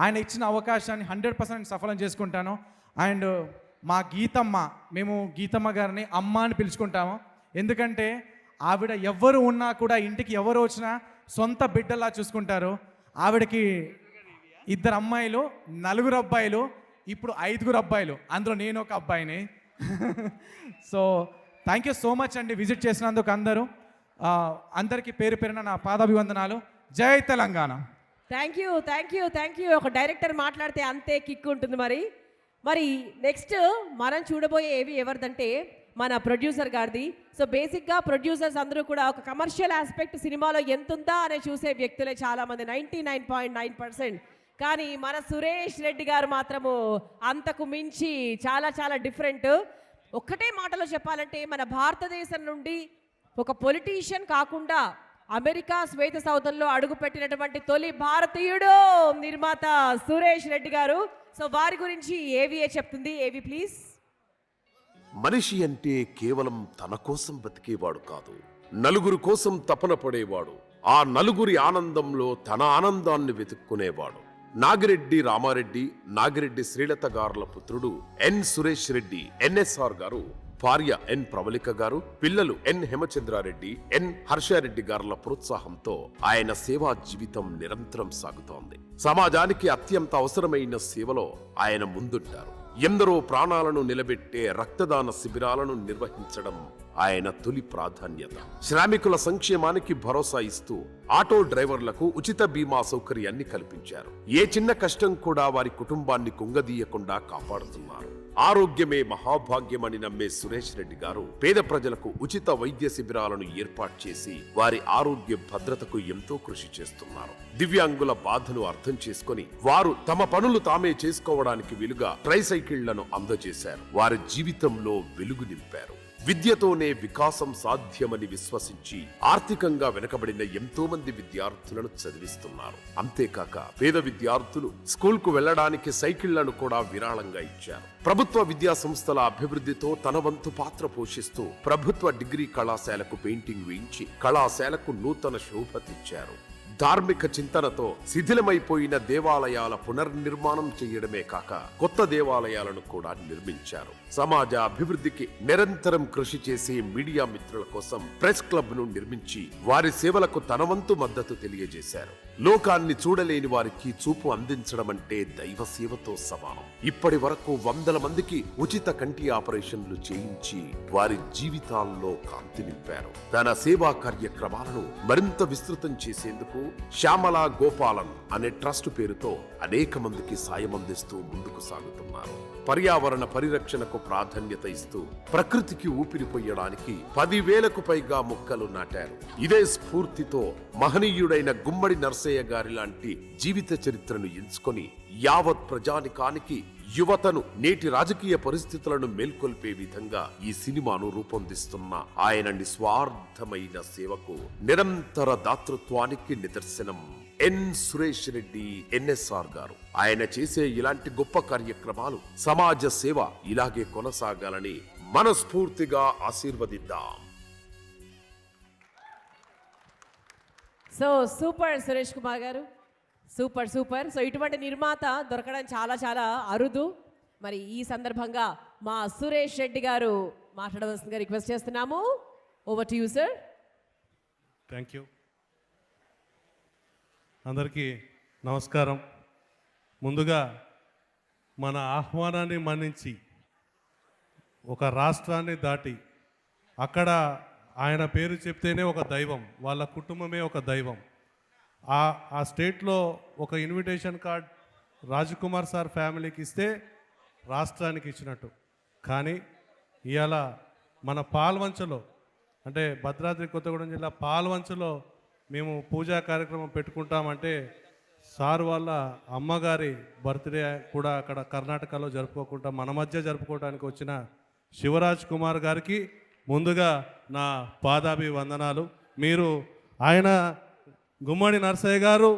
ఆయన ఇచ్చిన అవకాశాన్ని 100% సఫలం చేసుకుంటాను. అండ్ మా గీతమ్మ, మేము గీతమ్మ గారిని అమ్మ అని పిలుచుకుంటాము. ఎందుకంటే ఆవిడ ఎవరు ఉన్నా కూడా ఇంటికి ఎవరు వచ్చినా సొంత బిడ్డలా చూసుకుంటారు. ఆవిడకి 2 అమ్మాయిలు, 4 అబ్బాయిలు, ఇప్పుడు 5 అబ్బాయిలు, అందులో నేను ఒక అబ్బాయిని. So thank you so much అండి విజిట్ చేసినందుకు అందరూ. అందరికీ పేరు పేరున నా పాదాభివందనాలు. జై Telangana. Thank you, thank you, thank you. ఒక డైరెక్టర్ మాట్లాడితే అంతే కిక్ ఉంటుంది. మరి నెక్స్ట్ మనం చూడబోయే ఎవరిదంటే మన ప్రొడ్యూసర్ గారిది. సో బేసిక్గా ప్రొడ్యూసర్స్ అందరూ కూడా ఒక కమర్షియల్ ఆస్పెక్ట్ సినిమాలో ఎంత ఉందా అనే చూసే వ్యక్తులే చాలామంది, 99.9%. కానీ మన సురేష్ రెడ్డి గారు మాత్రము అంతకు మించి చాలా చాలా డిఫరెంట్. ఒక్కటే మాటలో చెప్పాలంటే మన భారతదేశం నుండి ఒక పొలిటీషియన్ కాకుండా అమెరికా శ్వేత సౌధంలో అడుగుపెట్టినటువంటి తొలి భారతీయుడు నిర్మాత సురేష్ రెడ్డి గారు. సో వారి గురించి ఏవిఏ చెప్తుంది. ఏవి ప్లీజ్. మనిషి అంటే కేవలం తన కోసం బతికేవాడు కాదు, నలుగురు కోసం తపన పడేవాడు. ఆ నలుగురి ఆనందంలో తన ఆనందాన్ని వెతుక్కునేవాడు. నాగిరెడ్డి రామారెడ్డి, నాగిరెడ్డి శ్రీలత గారుల పుత్రుడు ఎన్ సురేష్ రెడ్డి, ఎన్ఎస్ఆర్ గారు, భార్య ఎన్ ప్రవళిక గారు, పిల్లలు ఎన్ హేమచంద్రారెడ్డి, ఎన్ హర్షారెడ్డి గారుల ప్రోత్సాహంతో ఆయన సేవా జీవితం నిరంతరం సాగుతోంది. సమాజానికి అత్యంత అవసరమైన సేవలో ఆయన ముందుంటారు. ఎందరో ప్రాణాలను నిలబెట్టే రక్తదాన శిబిరాలను నిర్వహించడం ఆయన తొలి ప్రాధాన్యత. శ్రామికుల సంక్షేమానికి భరోసా ఇస్తూ ఆటో డ్రైవర్లకు ఉచిత బీమా సౌకర్యాన్ని కల్పించారు. ఏ చిన్న కష్టం కూడా వారి కుటుంబాన్ని కుంగదీయకుండా కాపాడుతున్నారు. ఆరోగ్యమే మహాభాగ్యమని నమ్మే సురేష్ రెడ్డి గారు పేద ప్రజలకు ఉచిత వైద్య శిబిరాలను ఏర్పాటు చేసి వారి ఆరోగ్య భద్రతకు ఎంతో కృషి చేస్తున్నారు. దివ్యాంగుల బాధను అర్థం చేసుకొని వారు తమ పనులు తామే చేసుకోవడానికి వీలుగా ట్రైసైకిళ్లను అందజేశారు. వారి జీవితంలో వెలుగు నింపారు. విద్యతోనే వికాసం సాధ్యమని విశ్వసించి ఆర్థికంగా వెనుకబడిన ఎంతో మంది విద్యార్థులను చదివిస్తున్నారు. అంతేకాక పేద విద్యార్థులు స్కూల్కు వెళ్లడానికి సైకిళ్లను కూడా విరాళంగా ఇచ్చారు. ప్రభుత్వ విద్యా సంస్థల అభివృద్ధితో తన వంతు పాత్ర పోషిస్తూ ప్రభుత్వ డిగ్రీ కళాశాలకు పెయింటింగ్ వేయించి కళాశాలకు నూతన శోభ తెచ్చారు. ధార్మిక చింతనతో శిథిలమైపోయిన దేవాలయాల పునర్నిర్మాణం చేయడమే కాక కొత్త దేవాలయాలను కూడా నిర్మించారు. సమాజ అభివృద్ధికి నిరంతరం కృషి చేసే మీడియా మిత్రుల కోసం ప్రెస్ క్లబ్ ను నిర్మించి వారి సేవలకు తన వంతు మద్దతు తెలియజేశారు. లోకాన్ని చూడలేని వారికి చూపు అందించడం అంటే దైవ సేవతో సమానం. ఇప్పటి వరకు 100 మందికి ఉచిత కంటి ఆపరేషన్లు చేయించి వారి జీవితాల్లో కాంతి నింపారు. తన సేవా కార్యక్రమాలను మరింత విస్తృతం చేసేందుకు శ్యామల గోపాలన్ అనే ట్రస్ట్ పేరుతో అనేక మందికి సాయం అందిస్తూ ముందుకు సాగుతున్నారు. పర్యావరణ పరిరక్షణకు ప్రాధాన్యత ఇస్తూ ప్రకృతికి ఊపిరిపోయడానికి 10,000కు పైగా మొక్కలు నాటారు. ఇదే స్ఫూర్తితో మహనీయుడైన గుమ్మడి నర్సయ్య గారి లాంటి జీవిత చరిత్రను ఎంచుకొని యావత్ ప్రజానికానికి యువతను నేటి రాజకీయ పరిస్థితులను మేల్కొల్పే విధంగా ఈ సినిమాను రూపొందిస్తున్న ఆయన నిస్వార్థమైన సేవకు, నిరంతర దాతృత్వానికి నిదర్శనం ఎన్ సురేష్ రెడ్డి, ఎన్ఎస్ఆర్ గారు. ఆయన చేసే ఇలాంటి గొప్ప కార్యక్రమాలు, సమాజ సేవ ఇలాగే కొనసాగాలని మనస్ఫూర్తిగా ఆశీర్వదిద్దాం. సో సూపర్ సురేష్ కుమార్ గారు, సూపర్ సూపర్. సో ఇటువంటి నిర్మాత దొరకడం చాలా చాలా అరుదు. మరి ఈ సందర్భంగా మా సురేష్ రెడ్డి గారు మాట్లాడవలసిందిగా రిక్వెస్ట్ చేస్తున్నాము. Over to you sir. Thank you. అందరికీ నమస్కారం. ముందుగా మన ఆహ్వానాన్ని మన్నించి ఒక రాష్ట్రాన్ని దాటి అక్కడ ఆయన పేరు చెప్తేనే ఒక దైవం, వాళ్ళ కుటుంబమే ఒక దైవం. ఆ స్టేట్లో ఒక ఇన్విటేషన్ కార్డ్ రాజ్కుమార్ సార్ ఫ్యామిలీకి ఇస్తే రాష్ట్రానికి ఇచ్చినట్టు. కానీ ఇవాళ మన పాల్వంచలో, అంటే భద్రాద్రి కొత్తగూడెం జిల్లా పాల్వంచలో మేము పూజా కార్యక్రమం పెట్టుకుంటామంటే సార్ వాళ్ళ అమ్మగారి బర్త్డే కూడా అక్కడ కర్ణాటకలో జరుపుకోకుండా మన మధ్య జరుపుకోవడానికి వచ్చిన శివరాజ్ కుమార్ గారికి ముందుగా నా పాదాభివందనాలు. మీరు ఆయన గుమ్మడి నర్సయ్య గారు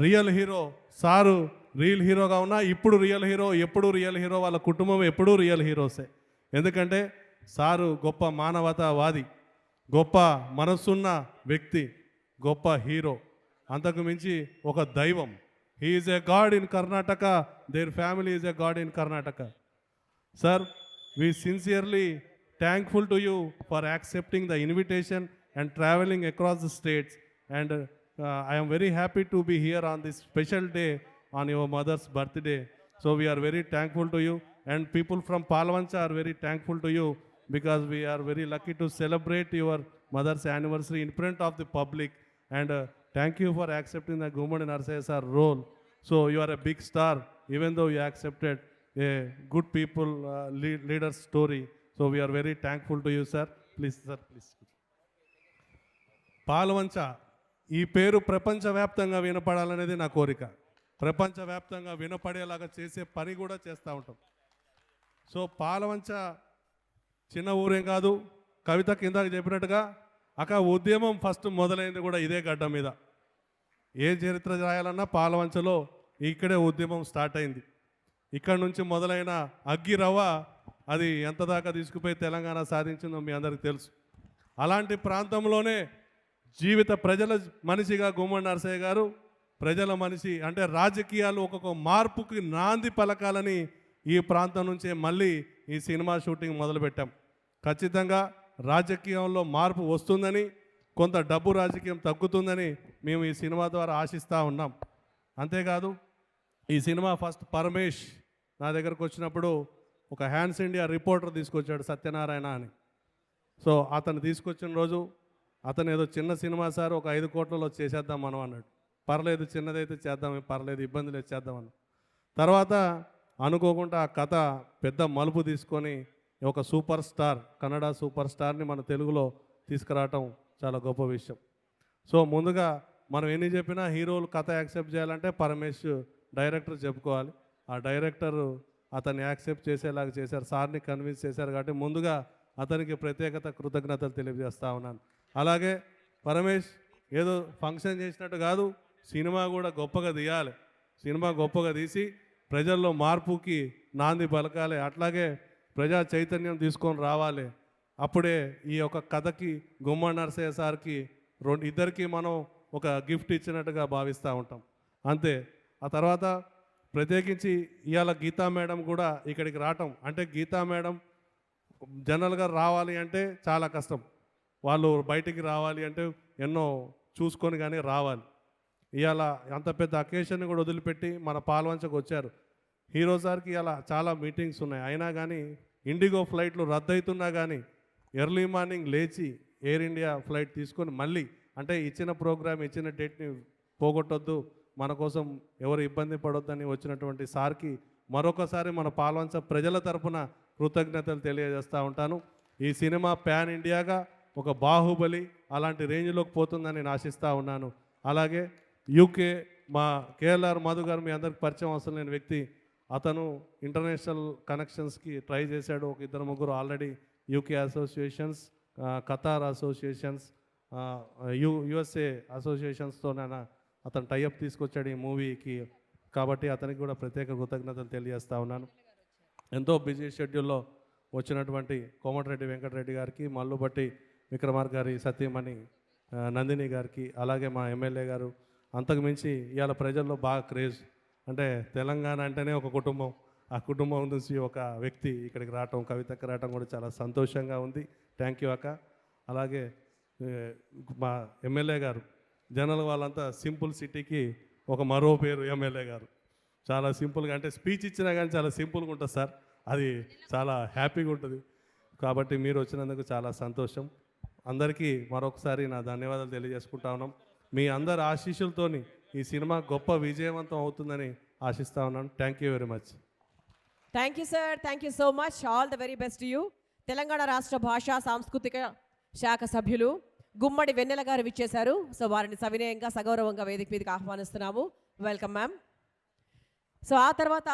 రియల్ హీరో సారు రియల్ హీరోగా ఉన్నా ఇప్పుడు రియల్ హీరో, ఎప్పుడు రియల్ హీరో, వాళ్ళ కుటుంబం ఎప్పుడూ రియల్ హీరోసే. ఎందుకంటే సారు గొప్ప మానవతావాది, గొప్ప మనసున్న వ్యక్తి, గొప్ప హీరో, అంతకు మించి ఒక దైవం. He is a God in Karnataka, their family is a God in Karnataka. Sir, we sincerely thankful to you for accepting the invitation and traveling across the states. And I am very happy to be here on this special day on your mother's birthday. So we are very thankful to you. And people from Palvancha are very thankful to you because we are very lucky to celebrate your mother's anniversary in front of the public. And thank you for accepting the Gummadi Narsaya sir role. So you are a big star, even though you accepted a good people leader story. So we are very thankful to you, sir. Please, sir, please. Palvancha ఈ పేరు ప్రపంచవ్యాప్తంగా వినపడాలనేది నా కోరిక. ప్రపంచవ్యాప్తంగా వినపడేలాగా చేసే పని కూడా చేస్తూ ఉంటాం. సో పాల్వంచ చిన్న ఊరేం కాదు. కవిత కిందకి చెప్పినట్టుగా ఉద్యమం ఫస్ట్ మొదలైంది కూడా ఇదే గడ్డ మీద. ఏ చరిత్ర రాయాలన్నా పాల్వంచలో ఇక్కడే ఉద్యమం స్టార్ట్ అయింది. ఇక్కడ నుంచి మొదలైన అగ్గిరవ్వ అది ఎంత దాకా తీసుకుపోయి తెలంగాణ సాధించిందో మీ అందరికీ తెలుసు. అలాంటి ప్రాంతంలోనే జీవిత ప్రజల మనిషిగా గుమ్మడి నరసయ్య గారు ప్రజల మనిషి అంటే రాజకీయాలు ఒక్కొక్క మార్పుకి నాంది పలకాలని ఈ ప్రాంతం నుంచే మళ్ళీ ఈ సినిమా షూటింగ్ మొదలుపెట్టాం. ఖచ్చితంగా రాజకీయంలో మార్పు వస్తుందని, కొంత డబ్బు రాజకీయం తగ్గుతుందని మేము ఈ సినిమా ద్వారా ఆశిస్తూ ఉన్నాం. అంతేకాదు ఈ సినిమా ఫస్ట్ పరమేష్ నా దగ్గరకు వచ్చినప్పుడు ఒక హ్యాండ్స్ ఇండియా రిపోర్టర్ తీసుకొచ్చాడు, సత్యనారాయణ అని. సో అతను తీసుకొచ్చిన రోజు అతను ఏదో చిన్న సినిమా సార్, ఒక 5 కోట్లలో చేసేద్దాం మనం అన్నాడు. పర్లేదు, చిన్నదైతే చేద్దాం, పర్లేదు, ఇబ్బంది లేదు, చేద్దామని. తర్వాత అనుకోకుండా ఆ కథ పెద్ద మలుపు తీసుకొని ఒక సూపర్ స్టార్, కన్నడ సూపర్ స్టార్ని మన తెలుగులో తీసుకురావటం చాలా గొప్ప విషయం. సో ముందుగా మనం ఎన్ని చెప్పినా హీరోలు కథ యాక్సెప్ట్ చేయాలంటే పరమేష్ డైరెక్టర్ చెప్పుకోవాలి. ఆ డైరెక్టర్ అతన్ని యాక్సెప్ట్ చేసేలాగా చేశారు, సార్ని కన్విన్స్ చేశారు. కాబట్టి ముందుగా అతనికి ప్రత్యేకత కృతజ్ఞతలు తెలియజేస్తూ ఉన్నాను. అలాగే పరమేష్ ఏదో ఫంక్షన్ చేసినట్టు కాదు, సినిమా కూడా గొప్పగా తీయాలి. సినిమా గొప్పగా తీసి ప్రజల్లో మార్పుకి నాంది పలకాలి. అట్లాగే ప్రజా చైతన్యం తీసుకొని రావాలి. అప్పుడే ఈ యొక్క కథకి గుమ్మడి నరసయ్య సార్కి ఇద్దరికి మనం ఒక గిఫ్ట్ ఇచ్చినట్టుగా భావిస్తూ ఉంటాం. అంతే. ఆ తర్వాత ప్రత్యేకించి ఇవాళ గీతా మేడం కూడా ఇక్కడికి రావటం అంటే, గీతా మేడం జనరల్గా రావాలి అంటే చాలా కష్టం. వాళ్ళు బయటికి రావాలి అంటే ఎన్నో చూసుకొని కానీ రావాలి. ఇవాళ అంత పెద్ద అకేషన్ని కూడా వదిలిపెట్టి మన పాల్వంచకు వచ్చారు. హీరో సార్కి ఇలా చాలా మీటింగ్స్ ఉన్నాయి, అయినా కానీ ఇండిగో ఫ్లైట్లు రద్దు అవుతున్నా కానీ ఎర్లీ మార్నింగ్ లేచి ఎయిర్ ఇండియా ఫ్లైట్ తీసుకొని మళ్ళీ అంటే ఇచ్చిన ప్రోగ్రామ్ ఇచ్చిన డేట్ని పోగొట్టొద్దు, మన కోసం ఎవరు ఇబ్బంది పడొద్దని వచ్చినటువంటి సార్కి మరొకసారి మన పాల్వంచ ప్రజల తరపున కృతజ్ఞతలు తెలియజేస్తూ ఉంటాను. ఈ సినిమా ప్యాన్ ఇండియాగా ఒక బాహుబలి అలాంటి రేంజ్లోకి పోతుందని నేను ఆశిస్తూ ఉన్నాను. అలాగే యూకే మా కేఎల్ఆర్ మధు గారు మీ అందరికి పరిచయం అవసరం లేని వ్యక్తి. అతను ఇంటర్నేషనల్ కనెక్షన్స్కి ట్రై చేశాడు. ఒక 2-3 already UK associations, Qatar associations, USA అసోసియేషన్స్తో అతను టైఅప్ తీసుకొచ్చాడు ఈ మూవీకి. కాబట్టి అతనికి కూడా ప్రత్యేక కృతజ్ఞతలు తెలియజేస్తూ ఉన్నాను. ఎంతో బిజీ షెడ్యూల్లో వచ్చినటువంటి కోమటిరెడ్డి వెంకటరెడ్డి గారికి, మల్లుబట్టి విక్రమార్క గారి సతీమణి నందిని గారికి, అలాగే మా ఎమ్మెల్యే గారు, అంతకు మించి ఇవాళ ప్రజల్లో బాగా క్రేజ్. అంటే తెలంగాణ అంటేనే ఒక కుటుంబం, ఆ కుటుంబం నుంచి ఒక వ్యక్తి ఇక్కడికి రావటం, కవితకి రావటం కూడా చాలా సంతోషంగా ఉంది. థ్యాంక్ యూ అక్క. అలాగే మా ఎమ్మెల్యే గారు, జనరల్ వాళ్ళంతా సింపుల్ సిటీకి ఒక మరో పేరు ఎమ్మెల్యే గారు. చాలా సింపుల్గా అంటే స్పీచ్ ఇచ్చినా కానీ చాలా సింపుల్గా ఉంటుంది సార్, అది చాలా హ్యాపీగా ఉంటుంది. కాబట్టి మీరు వచ్చినందుకు చాలా సంతోషం. అందరికీ మరొకసారి నా ధన్యవాదాలు తెలియజేసుకుంటా ఉన్నాం. మీ అందరి ఆశీస్సులతోని ఈ సినిమా గొప్ప విజయవంతం అవుతుందని ఆశిస్తూ ఉన్నాను. Thank you very much. Thank you sir, thank you so much. All the very best you. Telangana రాష్ట్ర భాషా సాంస్కృతిక శాఖ సభ్యులు గుమ్మడి వెన్నెల గారు విచ్చేశారు. సో వారిని సవినయంగా సగౌరవంగా వేదిక మీదకి ఆహ్వానిస్తున్నాము. Welcome ma'am. సో ఆ తర్వాత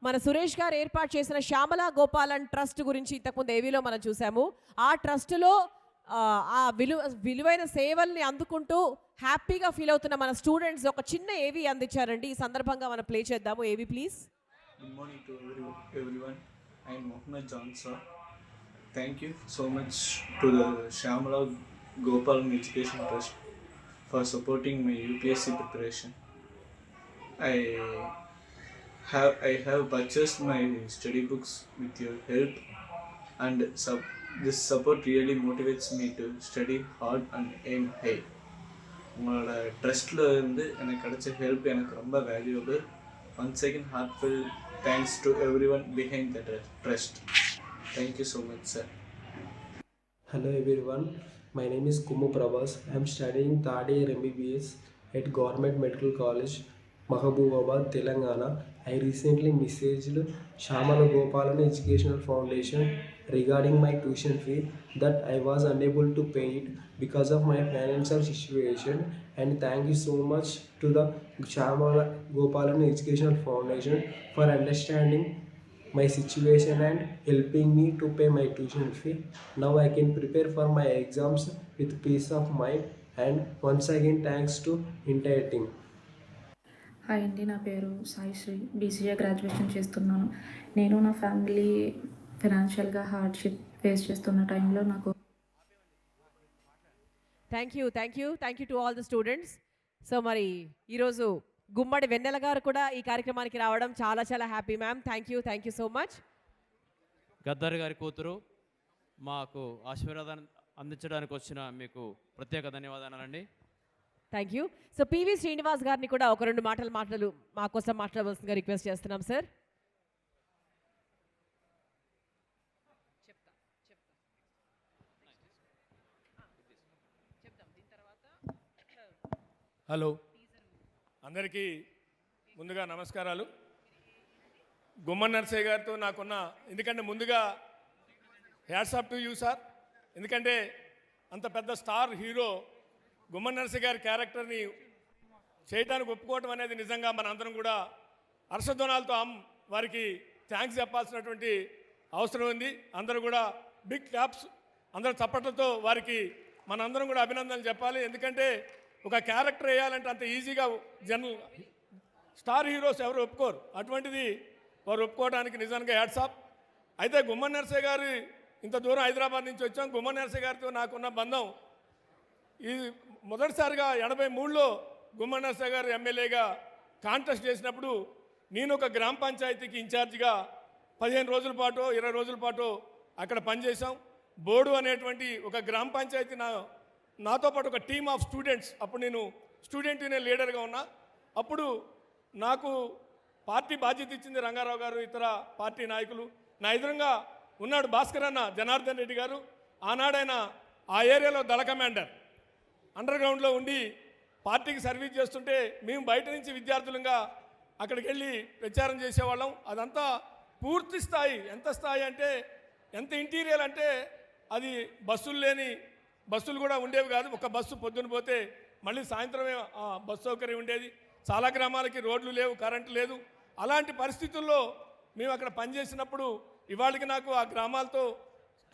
మన సురేష్ గారు ఏర్పాటు చేసిన శ్యామలా గోపాలన్ ట్రస్ట్ గురించి ఇంతకుముందు ఏవీలో మనం చూసాము. ఆ ట్రస్టులో ఆ విలువైన సేవల్ని అందుకుంటూ హ్యాపీగా ఫీల్ అవుతున్న మన స్టూడెంట్స్ ఒక చిన్న ఏవి అందించారండి. ఈ సందర్భంగా మనం ప్లే చేద్దాము. ఏవి please. Good morning to everyone. I am Mohammed John sir. Thank you so much to the Shyamala Gopalan Education Trust for supporting my UPSC preparation. I have purchased my study books with your help, and this support really motivates me to study hard and aim high. உங்களோட ட்ரஸ்ட்டில் இருந்து எனக்கு கிடைச்ச ஹெல்ப் எனக்கு ரொம்ப valuable. Once again heartful thanks to every one behind the trust. Thank you so much, sir. Hello everyone, my name is Kumu Prabhas. I am studying third year MBBS at Government Medical College, Mahabubabad, Telangana. I recently messaged Shyamala Gopalan Educational Foundation regarding my tuition fee that I was unable to pay it because of my financial situation, and thank you so much to the Shyamala Gopalan Educational Foundation for understanding my situation and helping me to pay my tuition fee. Now I can prepare for my exams with peace of mind, and once again thanks to entire team. Hi అండి, నా పేరు సాయిశ్రీ. బీసీఏ గ్రాడ్యుయేషన్ చేస్తున్నాను. నేను నా ఫ్యామిలీ ఫైనాన్షియల్గా హార్డ్షిప్ ఫేస్ చేస్తున్న టైంలో నాకు thank you to all the students. So మరి ఈరోజు గుమ్మడి వెన్నెల గారు కూడా ఈ కార్యక్రమానికి రావడం చాలా చాలా happy ma'am. Thank you so much. Gaddar గారి కూతురు మాకు ఆశీర్వాదాన్ని అందించడానికి వచ్చిన మీకు ప్రత్యేక ధన్యవాదాలండి. Thank you. So PV Srinivas గారిని కూడా ఒక రెండు మాటలు మా కోసం మాట్లాడవలసిందిగా రిక్వెస్ట్ చేస్తున్నాం సార్. హలో, అందరికీ ముందుగా నమస్కారాలు. గుమ్మడి నరసయ్య గారితో నాకున్న, ఎందుకంటే ముందుగా hats off to you sir, ఎందుకంటే అంత పెద్ద స్టార్ హీరో గుమ్మడి నరసయ్య గారి క్యారెక్టర్ని చేయడానికి ఒప్పుకోవటం అనేది నిజంగా మన అందరం కూడా హర్షధ్వానాలతో వారికి థ్యాంక్స్ చెప్పాల్సినటువంటి అవసరం ఉంది. అందరూ కూడా బిగ్ క్లాప్స్, అందరూ చప్పట్లతో వారికి మనందరం కూడా అభినందనలు చెప్పాలి. ఎందుకంటే ఒక క్యారెక్టర్ వేయాలంటే అంత ఈజీగా స్టార్ హీరోస్ ఎవరు ఒప్పుకోరు, అటువంటిది వారు ఒప్పుకోవడానికి నిజంగా హ్యాట్స్ ఆఫ్. అయితే గుమ్మడి నరసయ్య గారు ఇంత దూరం హైదరాబాద్ నుంచి వచ్చాం. గుమ్మడి నరసయ్య గారితో నాకున్న బంధం ఇది మొదటిసారిగా 83లో గుమ్మడి నరసయ్య గారు ఎమ్మెల్యేగా కాంటెస్ట్ చేసినప్పుడు నేను ఒక గ్రామ పంచాయతీకి ఇన్ఛార్జిగా 15 రోజుల పాటు 20 రోజుల పాటు అక్కడ పనిచేసాం. బోర్డు అనేటువంటి ఒక గ్రామ పంచాయతీ నాతో పాటు ఒక టీమ్ ఆఫ్ స్టూడెంట్స్, అప్పుడు నేను స్టూడెంట్ యూనియన్ లీడర్గా ఉన్నా. అప్పుడు నాకు పార్టీ బాధ్యత ఇచ్చింది రంగారావు గారు, ఇతర పార్టీ నాయకులు. నా ఎదురుగా ఉన్నాడు భాస్కర్ అన్న, జనార్దన్ రెడ్డి గారు. ఆనాడైనా ఆ ఏరియాలో దళ కమాండర్ అండర్ గ్రౌండ్లో ఉండి పార్టీకి సర్వీస్ చేస్తుంటే మేము బయట నుంచి విద్యార్థులుగా అక్కడికి వెళ్ళి ప్రచారం చేసేవాళ్ళం. అదంతా పూర్తి స్థాయి, ఎంత స్థాయి అంటే ఎంత ఇంటీరియర్ అంటే అది బస్సులు కూడా ఉండేవి కాదు. ఒక బస్సు పొద్దున పోతే మళ్ళీ సాయంత్రమే బస్సు సౌకర్యం ఉండేది. చాలా గ్రామాలకి రోడ్లు లేవు, కరెంటు లేదు. అలాంటి పరిస్థితుల్లో మేము అక్కడ పనిచేసినప్పుడు ఇవాళకి నాకు ఆ గ్రామాలతో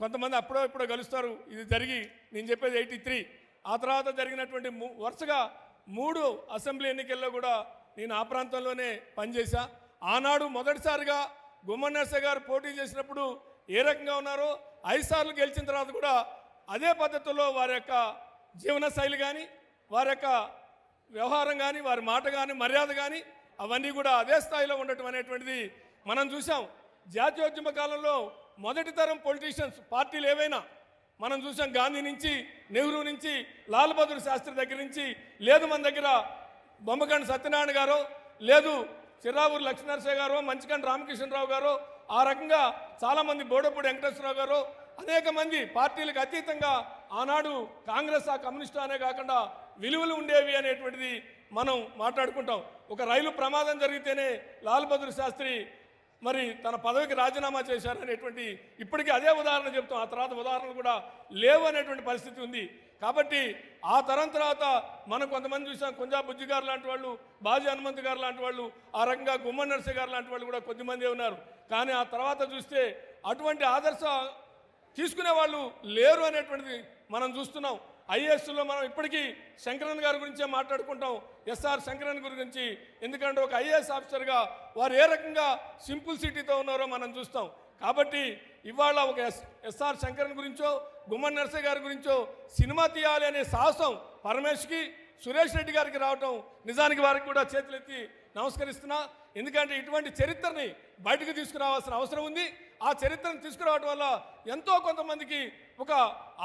కొంతమంది అప్పుడో ఇప్పుడో కలుస్తారు. ఇది జరిగి నేను చెప్పేది 83. ఆ తర్వాత జరిగినటువంటి వరుసగా 3 అసెంబ్లీ ఎన్నికల్లో కూడా నేను ఆ ప్రాంతంలోనే పనిచేశా. ఆనాడు మొదటిసారిగా గుమ్మడి నరసయ్య గారు పోటీ చేసినప్పుడు ఏ రకంగా ఉన్నారో 5 సార్లు గెలిచిన తర్వాత కూడా అదే పద్ధతిలో వారి యొక్క జీవన శైలి కానీ, వారి యొక్క వ్యవహారం కానీ, వారి మాట కానీ, మర్యాద కానీ అవన్నీ కూడా అదే స్థాయిలో ఉండటం అనేటువంటిది మనం చూసాం. జాతీయోద్యమ కాలంలో మొదటి తరం పొలిటీషియన్స్ పార్టీలు ఏవైనా మనం చూసాం. గాంధీ నుంచి, నెహ్రూ నుంచి, లాల్ బహదూర్ శాస్త్రి దగ్గర నుంచి, లేదు మన దగ్గర బొమ్మకండి సత్యనారాయణ గారు, లేదు చిర్రావూరు లక్ష్మీనరసయ్య గారు, మంచికండి రామకృష్ణరావు గారు, ఆ రకంగా చాలామంది బోడపూడి వెంకటేశ్వరరావు గారు, అనేక మంది పార్టీలకు అతీతంగా ఆనాడు కాంగ్రెస్ కమ్యూనిస్టు అనే కాకుండా విలువలు ఉండేవి అనేటువంటిది మనం మాట్లాడుకుంటాం. ఒక రైలు ప్రమాదం జరిగితేనే లాల్ బహదూర్ శాస్త్రి మరి తన పదవికి రాజీనామా చేశారనేటువంటి ఇప్పటికీ అదే ఉదాహరణ చెప్తాం. ఆ తర్వాత ఉదాహరణలు కూడా లేవు అనేటువంటి పరిస్థితి ఉంది. కాబట్టి ఆ తరం తర్వాత మనం కొంతమంది చూసాం. కొంజా బుజ్జి గారు లాంటి వాళ్ళు, బాజీ హనుమంత్ గారు లాంటి వాళ్ళు, ఆ రకంగా గుమ్మడి నరసయ్య గారు లాంటి వాళ్ళు కూడా కొద్దిమంది ఉన్నారు. కానీ ఆ తర్వాత చూస్తే అటువంటి ఆదర్శ తీసుకునే వాళ్ళు లేరు అనేటువంటిది మనం చూస్తున్నాం. ఐఏఎస్లో మనం ఇప్పటికీ శంకరన్ గారి గురించే మాట్లాడుకుంటాం, ఎస్ఆర్ శంకరన్ గురించి. ఎందుకంటే ఒక ఐఏఎస్ ఆఫీసర్గా వారు ఏ రకంగా సింపుల్సిటీతో ఉన్నారో మనం చూస్తాం. కాబట్టి ఇవాళ ఒక ఎస్ఆర్ శంకరన్ గురించో గుమ్మడి నరసయ్య గారి గురించో సినిమా తీయాలి అనే సాహసం పరమేష్కి, సురేష్ రెడ్డి గారికి రావటం నిజానికి వారికి కూడా చేతులెత్తి నమస్కరిస్తున్నా. ఎందుకంటే ఇటువంటి చరిత్రని బయటకు తీసుకురావాల్సిన అవసరం ఉంది. ఆ చరిత్రను తీసుకురావడం వల్ల ఎంతో కొంతమందికి ఒక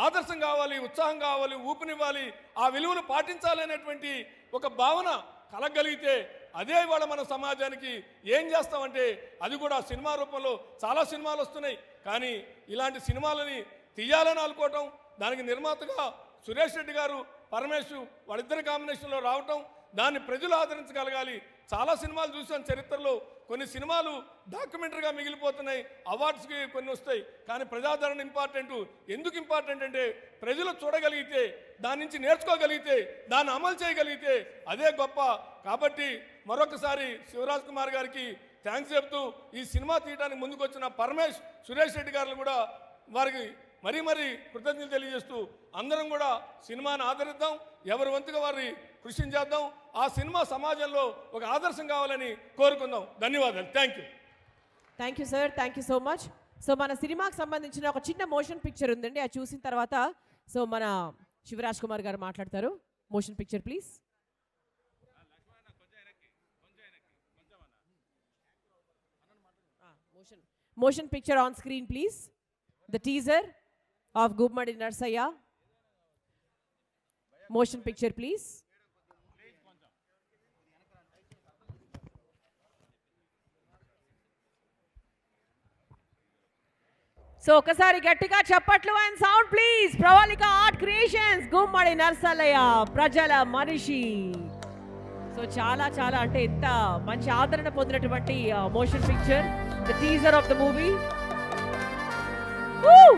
ఆదర్శం కావాలి, ఉత్సాహం కావాలి, ఊపినివ్వాలి, ఆ విలువలు పాటించాలి అనేటువంటి ఒక భావన కలగలిగితే అదే ఇవాళ మన సమాజానికి ఏం చేస్తామంటే అది కూడా సినిమా రూపంలో చాలా సినిమాలు వస్తున్నాయి. కానీ ఇలాంటి సినిమాలని తీయాలని అనుకోవటం, దానికి నిర్మాతగా సురేష్ రెడ్డి గారు, పరమేశ్ వాళ్ళిద్దరి కాంబినేషన్లో రావటం, దాన్ని ప్రజలు ఆదరించగలగాలి. చాలా సినిమాలు చూసాం చరిత్రలో. కొన్ని సినిమాలు డాక్యుమెంటరీగా మిగిలిపోతున్నాయి, అవార్డ్స్కి కొన్ని వస్తాయి. కానీ ప్రజాదరణ ఇంపార్టెంట్. ఎందుకు ఇంపార్టెంట్ అంటే ప్రజలు చూడగలిగితే, దాని నుంచి నేర్చుకోగలిగితే, దాన్ని అమలు చేయగలిగితే అదే గొప్ప. కాబట్టి మరొకసారి శివరాజ్ కుమార్ గారికి థ్యాంక్స్ చెప్తూ ఈ సినిమా తీయడానికి ముందుకు వచ్చిన పరమేశ్, సురేష్ రెడ్డి గారు కూడా వారికి మరీ కృతజ్ఞతలు తెలియజేస్తూ అందరం కూడా సినిమాని ఆదరిద్దాం, ఎవరి వంతుగా వారి కృషి చేద్దాం. ఆ సినిమా సమాజంలో ఒక ఆదర్శం కావాలని కోరుకుందాం. ధన్యవాదాలు. Thank you sir, thank you so much. So మన సినిమాకి సంబంధించిన ఒక చిన్న మోషన్ పిక్చర్ ఉందండి, అది చూసిన తర్వాత సో మన శివరాజ్ కుమార్ గారు మాట్లాడతారు. Motion picture please. Motion picture on screen please. The teaser of Gummadi Narsaya. Motion picture please. So ఒకసారి గట్టిగా చప్పట్లు and sound please. Pravalika Art Creations, Gummadi Narsaya, ప్రజల మనిషి. సో చాలా చాలా అంటే ఎంత మంచి ఆదరణ పొందినటువంటి motion picture, the teaser of the movie. Woo!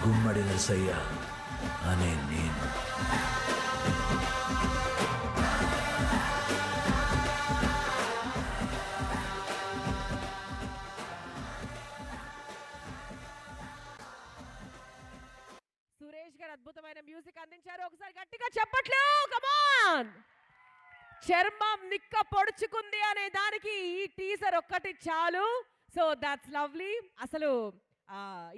గుమ్మడి నరసయ్య అనే నేను. సురేష్ గారు అద్భుతమైన మ్యూజిక్ అందించారు. ఒకసారి గట్టిగా చెప్పట్లు. కమాన్. చర్మం నిక్క పొడుచుకుంది అనే దానికి ఈ టీజర్ ఒక్కటి చాలు. So that's lovely. అసలు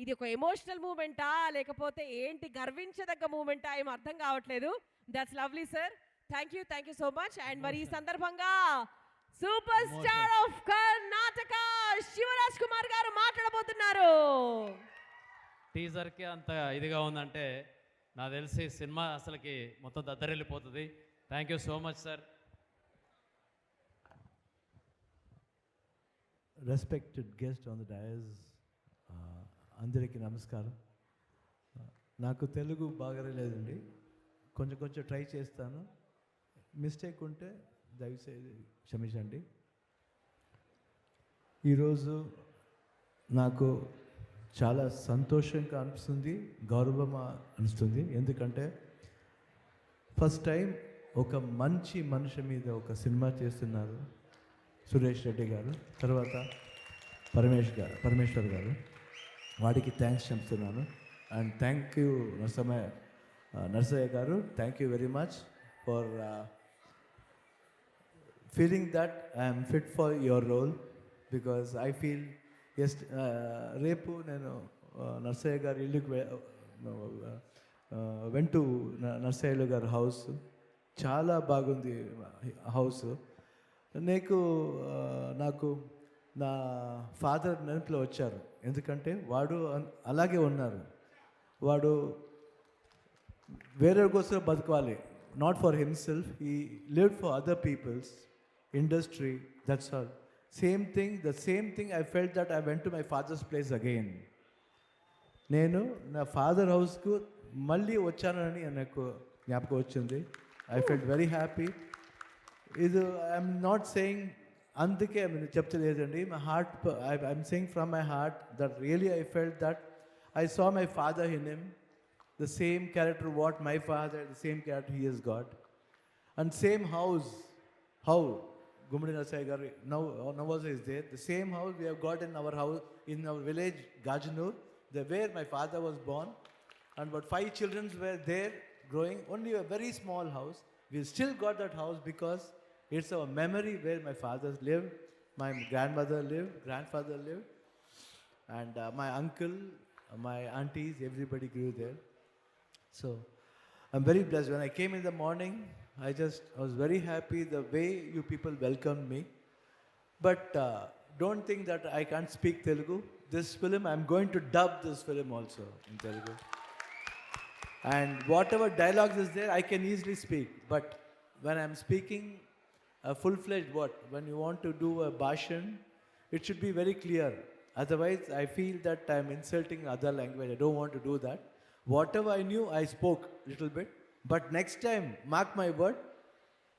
ఇది ఒక ఎమోషనల్ మూమెంటా లేకపోతే ఏంటి, గర్వించదగ్గ మూమెంటా ఏం అర్థం కావట్లేదు. That's lovely sir, thank you so much. And మరి ఈ సందర్భంగా super star of Karnataka Shivraj Kumar garu మాట్లాడబోతున్నారు. టీజర్కి అంత ఇదిగా ఉందంటే నాకు తెలిసి సినిమా అసలుకి మొత్తం దద్దరెళ్ళిపోతుంది. Thank you so much sir. Respected guest on the dais, అందరికీ నమస్కారం. నాకు తెలుగు బాగా లేదండి, కొంచెం ట్రై చేస్తాను. మిస్టేక్ ఉంటే దయచేసి క్షమించండి. ఈరోజు నాకు చాలా సంతోషంగా అనిపిస్తుంది, గౌరవం అనిపిస్తుంది. ఎందుకంటే ఫస్ట్ టైం ఒక మంచి మనిషి మీద ఒక సినిమా చేస్తున్నారు సురేష్ రెడ్డి గారు, తర్వాత పరమేశ్వర్ గారు. వాడికి థ్యాంక్స్ చెప్తున్నాను. అండ్ థ్యాంక్ యూ నరసయ్య గారు, thank you very much for feeling that I am fit for your role, because I feel రేపు నేను నర్సయ్య గారి ఇల్లుకి వెంట నర్సయ్య గారి హౌస్ చాలా బాగుంది హౌస్. నాకు నా ఫాదర్ నెనపులో వచ్చారు, ఎందుకంటే వాడు అలాగే ఉన్నారు. వాడు వేరే కోసం బతకాలి, not for himself. He lived for other people's industry, that's all. The same thing I felt that I went to my father's place again. నేను నా ఫాదర్ హౌస్కు మళ్ళీ వచ్చానని నాకు జ్ఞాపకం వచ్చింది. I felt very happy. ఇది ఐఎమ్ నాట్ సెయింగ్ అందుకే చెప్తలేదండి, my heart, I'm saying from my heart that really I felt that I saw my father in him. The same character what my father, the same character he has got. And same house, how Gummadi Narsaya Garu now also is there. The same house we have got in our house, in our village, Gajanur, where my father was born. And about 5 children were there growing, only a very small house. We still got that house because it's our memory where my father lived, my grandmother lived, grandfather lived, and my uncle, my aunties, everybody grew there. So I'm very blessed. When I came in the morning, I was very happy the way you people welcomed me. But don't think that I can't speak Telugu. This film, I'm going to dub this film also in Telugu. And whatever dialogues is there, I can easily speak. But when I'm speaking a full-fledged when you want to do a bhashan, it should be very clear. Otherwise, I feel that I'm insulting other language. I don't want to do that. Whatever I knew, I spoke little bit. But next time, mark my word,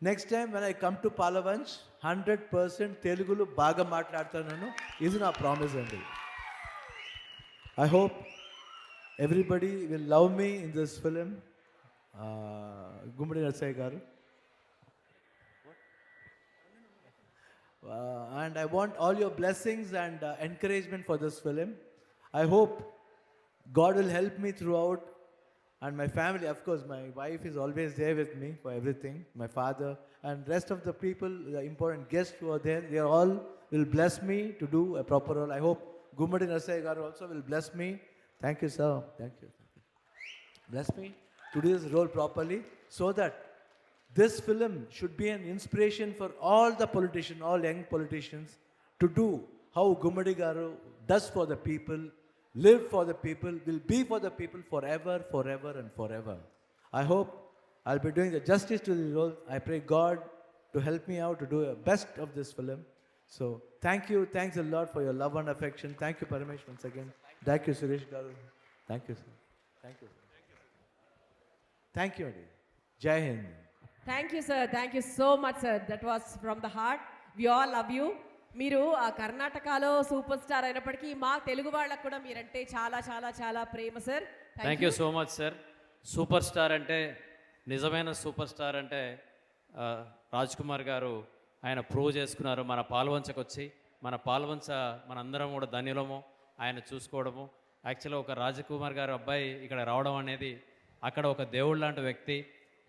next time when I come to Palavanch, 100% Telugulo baga maatladtanu. Is na promise andi. I hope everybody will love me in this film. Gummadi Narsaya Garu. And I want all your blessings and encouragement for this film. I hope God will help me throughout, and my family, of course, my wife is always there with me for everything, my father, and rest of the people, the important guests who are there, they all will bless me to do a proper role. I hope Gummadi Narsaya Garu also will bless me. Thank you, sir. Thank you. Bless me to do this role properly, so that this film should be an inspiration for all the politicians, all young politicians, to do how Gummadi Garu does for the people, live for the people, will be for the people forever, forever and forever. I hope I'll be doing the justice to the role. I pray God to help me out to do the best of this film. So thank you, thanks a lot for your love and affection. Thank you, Paramesh, once again. Thank you, Suresh Garu. Thank you, sir. Thank you. Thank you, Adi. Jai Hind. Thank you, sir. Thank you so much, sir. That was from the heart. We all love you. మీరు ఆ కర్ణాటకలో సూపర్ స్టార్ అయినప్పటికీ మా తెలుగు వాళ్ళకు కూడా మీరంటే చాలా చాలా చాలా ప్రేమ sir. Thank you so much sir. Super star అంటే, నిజమైన సూపర్ స్టార్ అంటే రాజ్ కుమార్ గారు ఆయన ప్రూవ్ చేసుకున్నారు. మన పాల్వంచకు వచ్చి మన పాల్వంచ మనందరం కూడా ధన్యులము ఆయన చూసుకోవడము. యాక్చువల్గా ఒక రాజకుమార్ గారు అబ్బాయి ఇక్కడ రావడం అనేది, అక్కడ ఒక దేవుడు లాంటి వ్యక్తి,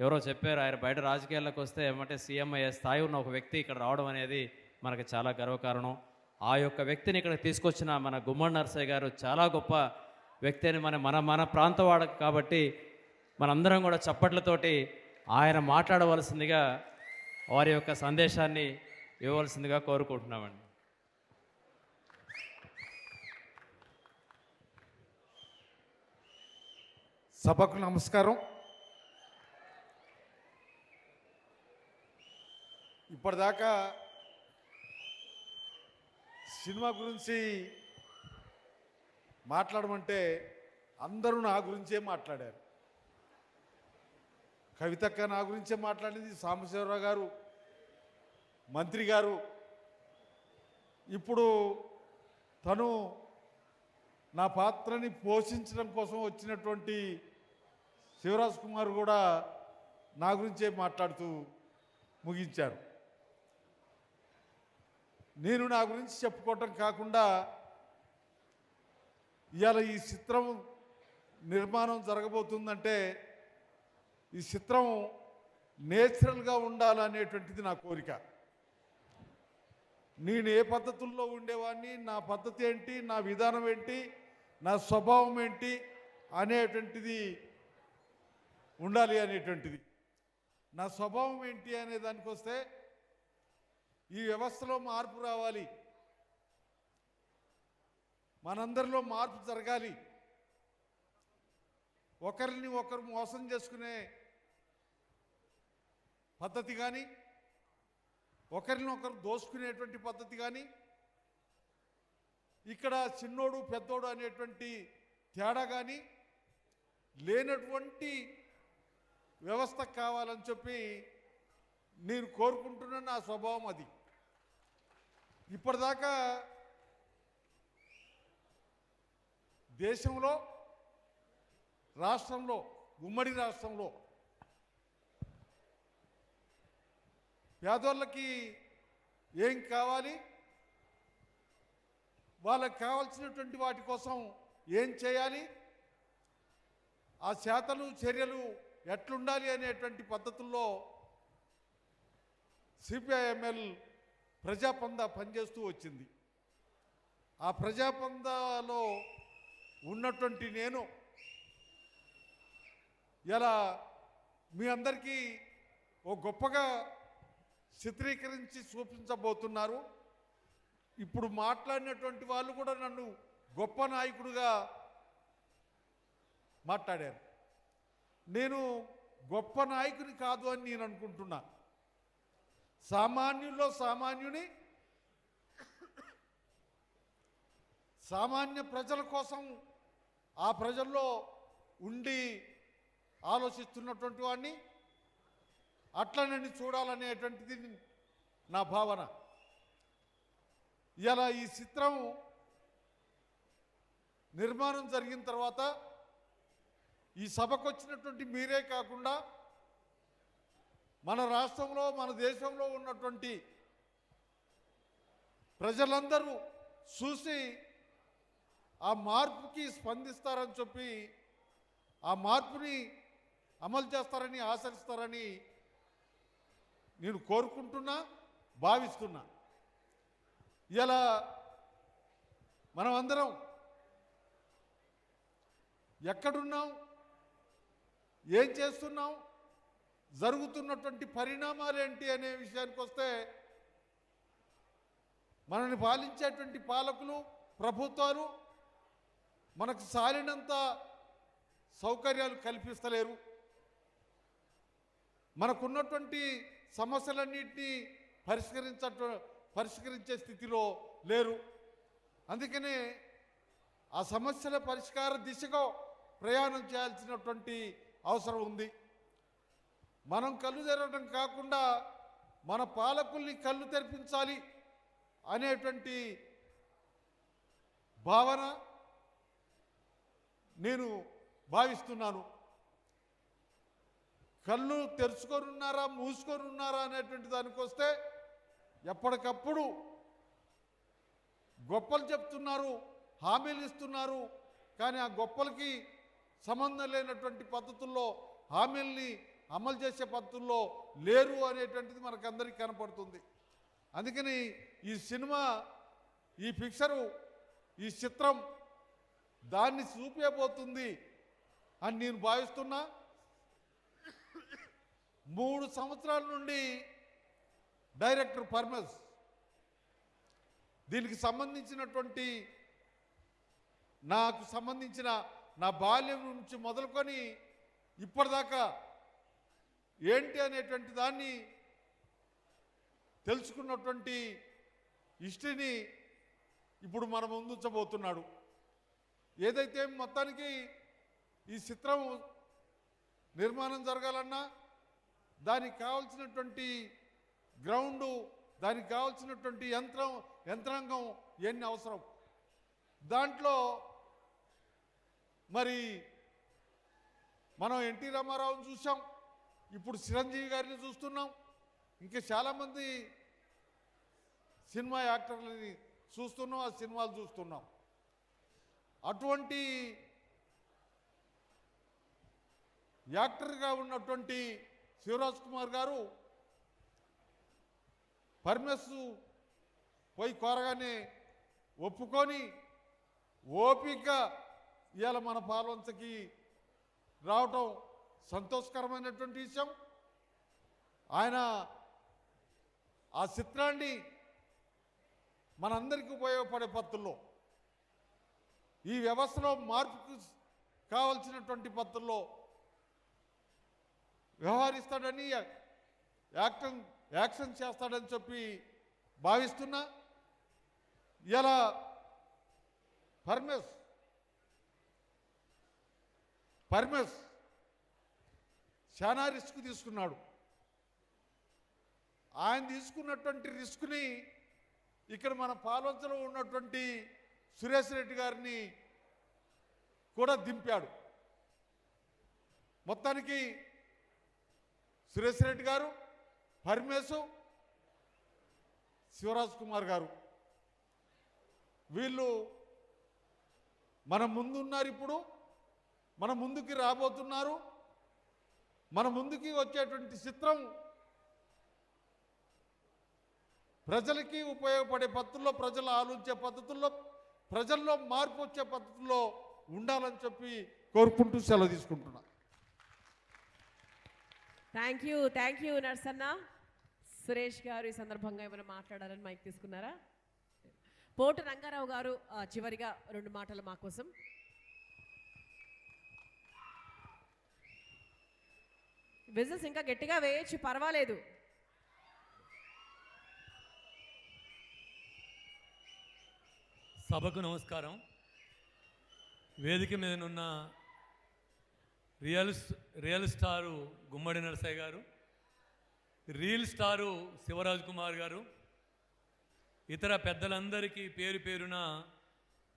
ఎవరో చెప్పారు ఆయన బయట రాజకీయాల్లోకి వస్తే ఏమంటే సీఎం అయ్యే స్థాయి ఉన్న ఒక వ్యక్తి ఇక్కడ రావడం అనేది మనకు చాలా గర్వకారణం. ఆ యొక్క వ్యక్తిని ఇక్కడ తీసుకొచ్చిన మన గుమ్మడి నరసయ్య గారు చాలా గొప్ప వ్యక్తి అని మన ప్రాంతవాడ కాబట్టి మనందరం కూడా చప్పట్లతోటి ఆయన మాట్లాడవలసిందిగా వారి యొక్క సందేశాన్ని ఇవ్వవలసిందిగా కోరుకుంటున్నామండి. సభకు నమస్కారం. ఇప్పటిదాకా సినిమా గురించి మాట్లాడమంటే అందరూ నా గురించే మాట్లాడారు. కవితక్క నా గురించే మాట్లాడింది, సాంబశివరావు గారు, మంత్రి గారు. ఇప్పుడు తను నా పాత్రని పోషించడం కోసం వచ్చినటువంటి శివరాజ్ కుమార్ కూడా నా గురించే మాట్లాడుతూ ముగించారు. నేను నా గురించి చెప్పుకోవటం కాకుండా ఇవాళ ఈ చిత్రం నిర్మాణం జరగబోతుందంటే ఈ చిత్రం నేచురల్గా ఉండాలనేటువంటిది నా కోరిక. నేను ఏ పద్ధతుల్లో ఉండేవాడిని, నా పద్ధతి ఏంటి, నా విధానం ఏంటి, నా స్వభావం ఏంటి అనేటువంటిది ఉండాలి అనేటువంటిది. నా స్వభావం ఏంటి అనే దానికి వస్తే ఈ వ్యవస్థలో మార్పు రావాలి, మనందరిలో మార్పు జరగాలి. ఒకరిని ఒకరు మోసం చేసుకునే పద్ధతి కానీ, ఒకరిని ఒకరు దోసుకునేటువంటి పద్ధతి కానీ, ఇక్కడ చిన్నోడు పెద్దోడు అనేటువంటి తేడా కానీ లేనటువంటి వ్యవస్థ కావాలని చెప్పి నేను కోరుకుంటున్న నా స్వభావం అది. ఇప్పటిదాకా దేశంలో, రాష్ట్రంలో, ఉమ్మడి రాష్ట్రంలో పేదోళ్ళకి ఏం కావాలి, వాళ్ళకి కావాల్సినటువంటి వాటి కోసం ఏం చేయాలి, ఆ చేతలు చర్యలు ఎట్లుండాలి అనేటువంటి పద్ధతుల్లో సిపిఐఎంఎల్ ప్రజాపంద పనిచేస్తూ వచ్చింది. ఆ ప్రజాపందాలో ఉన్నటువంటి నేను ఇలా మీ అందరికీ ఓ గొప్పగా చిత్రీకరించి చూపించబోతున్నారు. ఇప్పుడు మాట్లాడినటువంటి వాళ్ళు కూడా నన్ను గొప్ప నాయకుడిగా మాట్లాడారు. నేను గొప్ప నాయకుని కాదు అని నేను అనుకుంటున్నా. సామాన్యుల్లో సామాన్యుని, సామాన్య ప్రజల కోసం ఆ ప్రజల్లో ఉండి ఆలోచిస్తున్నటువంటి వాడిని, అట్లా నన్ను చూడాలనేటువంటిది నా భావన. ఇలా ఈ చిత్రం నిర్మాణం జరిగిన తర్వాత ఈ సభకు వచ్చినటువంటి మీరే కాకుండా మన రాష్ట్రంలో, మన దేశంలో ఉన్నటువంటి ప్రజలందరూ చూసి ఆ మార్పుకి స్పందిస్తారని చెప్పి, ఆ మార్పుని అమలు చేస్తారని ఆశిస్తారని నేను కోరుకుంటున్నా, భావిస్తున్నా. ఇలా మనం అందరం ఎక్కడున్నాం, ఏం చేస్తున్నాం, జరుగుతున్నటువంటి పరిణామాలు ఏంటి అనే విషయానికి వస్తే మనల్ని పాలించేటువంటి పాలకులు, ప్రభుత్వాలు మనకు సాలినంత సౌకర్యాలు కల్పిస్తలేరు. మనకున్నటువంటి సమస్యలన్నింటినీ పరిష్కరించే స్థితిలో లేరు. అందుకనే ఆ సమస్యల పరిష్కార దిశగా ప్రయాణం చేయాల్సినటువంటి అవసరం ఉంది. మనం కళ్ళు తెరవడం కాకుండా మన పాలకుల్ని కళ్ళు తెరిపించాలి అనేటువంటి భావన నేను భావిస్తున్నాను. కళ్ళు తెరుచుకొని ఉన్నారా, మూసుకొని ఉన్నారా అనేటువంటి దానికి వస్తే ఎప్పటికప్పుడు గొప్పలు చెప్తున్నారు, హామీలు ఇస్తున్నారు. కానీ ఆ గొప్పలకి సంబంధం లేనటువంటి పద్ధతుల్లో, హామీల్ని అమలు చేసే పద్ధతుల్లో లేరు అనేటువంటిది మనకందరికీ కనపడుతుంది. అందుకని ఈ సినిమా, ఈ పిక్చరు, ఈ చిత్రం దాన్ని చూపేపోతుంది అని నేను భావిస్తున్నా. 3 సంవత్సరాల నుండి డైరెక్టర్ పర్మస్ దీనికి సంబంధించినటువంటి నాకు సంబంధించిన నా బాల్యం నుంచి మొదలుకొని ఇప్పటిదాకా ఏంటి అనేటువంటి దాన్ని తెలుసుకున్నటువంటి హిస్టరీని ఇప్పుడు మన ముందుంచబోతున్నాడు. ఏదైతే మొత్తానికి ఈ చిత్రం నిర్మాణం జరగాలన్నా దానికి కావాల్సినటువంటి గ్రౌండు, దానికి కావాల్సినటువంటి యంత్రాంగం ఎన్ని అవసరం. దాంట్లో మరి మనం ఎన్టీ రామారావుని చూసాం, ఇప్పుడు చిరంజీవి గారిని చూస్తున్నాం, ఇంకా చాలామంది సినిమా యాక్టర్లని చూస్తున్నాం, ఆ సినిమాలు చూస్తున్నాం. అటువంటి యాక్టర్గా ఉన్నటువంటి శివరాజ్ కుమార్ గారు పర్మిస్ పోయి కోరగానే ఒప్పుకొని ఓపిక ఇవాళ మన పాల్వంచకి రావటం సంతోషకరమైనటువంటి విషయం. ఆయన ఆ చిత్రాన్ని మనందరికీ ఉపయోగపడే పద్ధతుల్లో, ఈ వ్యవస్థలో మార్పుకు కావలసినటువంటి పద్ధతుల్లో వ్యవహరిస్తాడని, యాక్షన్ చేస్తాడని చెప్పి భావిస్తున్నా. ఇలా పర్మస్ చాలా రిస్క్ తీసుకున్నాడు. ఆయన తీసుకున్నటువంటి రిస్క్ని ఇక్కడ మన పాల్వంచలో ఉన్నటువంటి సురేష్ రెడ్డి గారిని కూడా దింపాడు. మొత్తానికి సురేష్ రెడ్డి గారు, పరమేశు, శివరాజ్ కుమార్ గారు వీళ్ళు మన ముందున్నారు. ఇప్పుడు మన ముందుకి రాబోతున్నారు. మన ముందుకి వచ్చేటువంటి చిత్రం ప్రజలకి ఉపయోగపడే పద్ధతుల్లో, ప్రజలు ఆలోచించే పద్ధతుల్లో, ప్రజల్లో మార్పు వచ్చే పద్ధతుల్లో ఉండాలని చెప్పి కోరుకుంటూ సెలవు తీసుకుంటున్నా. Thank you Narsanna. సురేష్ గారు ఈ సందర్భంగా ఏమైనా మాట్లాడాలని మైక్ తీసుకున్నారా? పోటు రంగారావు గారు చివరిగా 2 మాటలు మా కోసం. బిజినెస్ ఇంకా గట్టిగా వేయచ్చు, పర్వాలేదు. సభకు నమస్కారం. వేదిక మీదనున్న రియల్ స్టారు గుమ్మడి నరసయ్య గారు, రీల్ స్టారు శివరాజ్ కుమార్ గారు, ఇతర పెద్దలందరికీ పేరు పేరున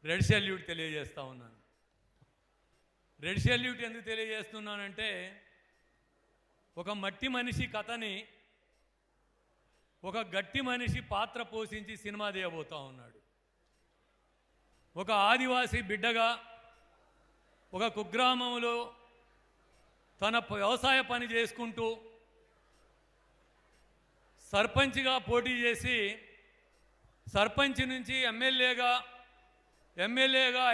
రెడ్ సెల్యూట్ తెలియజేస్తూ ఉన్నాను. రెడ్ సెల్యూట్ ఎందుకు తెలియజేస్తున్నానంటే, ఒక మట్టి మనిషి కథని ఒక గట్టి మనిషి పాత్ర పోషించి సినిమా తీయబోతూ ఉన్నాడు. ఒక ఆదివాసీ బిడ్డగా ఒక కుగ్రామంలో తన వ్యవసాయ పని చేసుకుంటూ సర్పంచ్గా పోటీ చేసి సర్పంచ్ నుంచి ఎమ్మెల్యేగా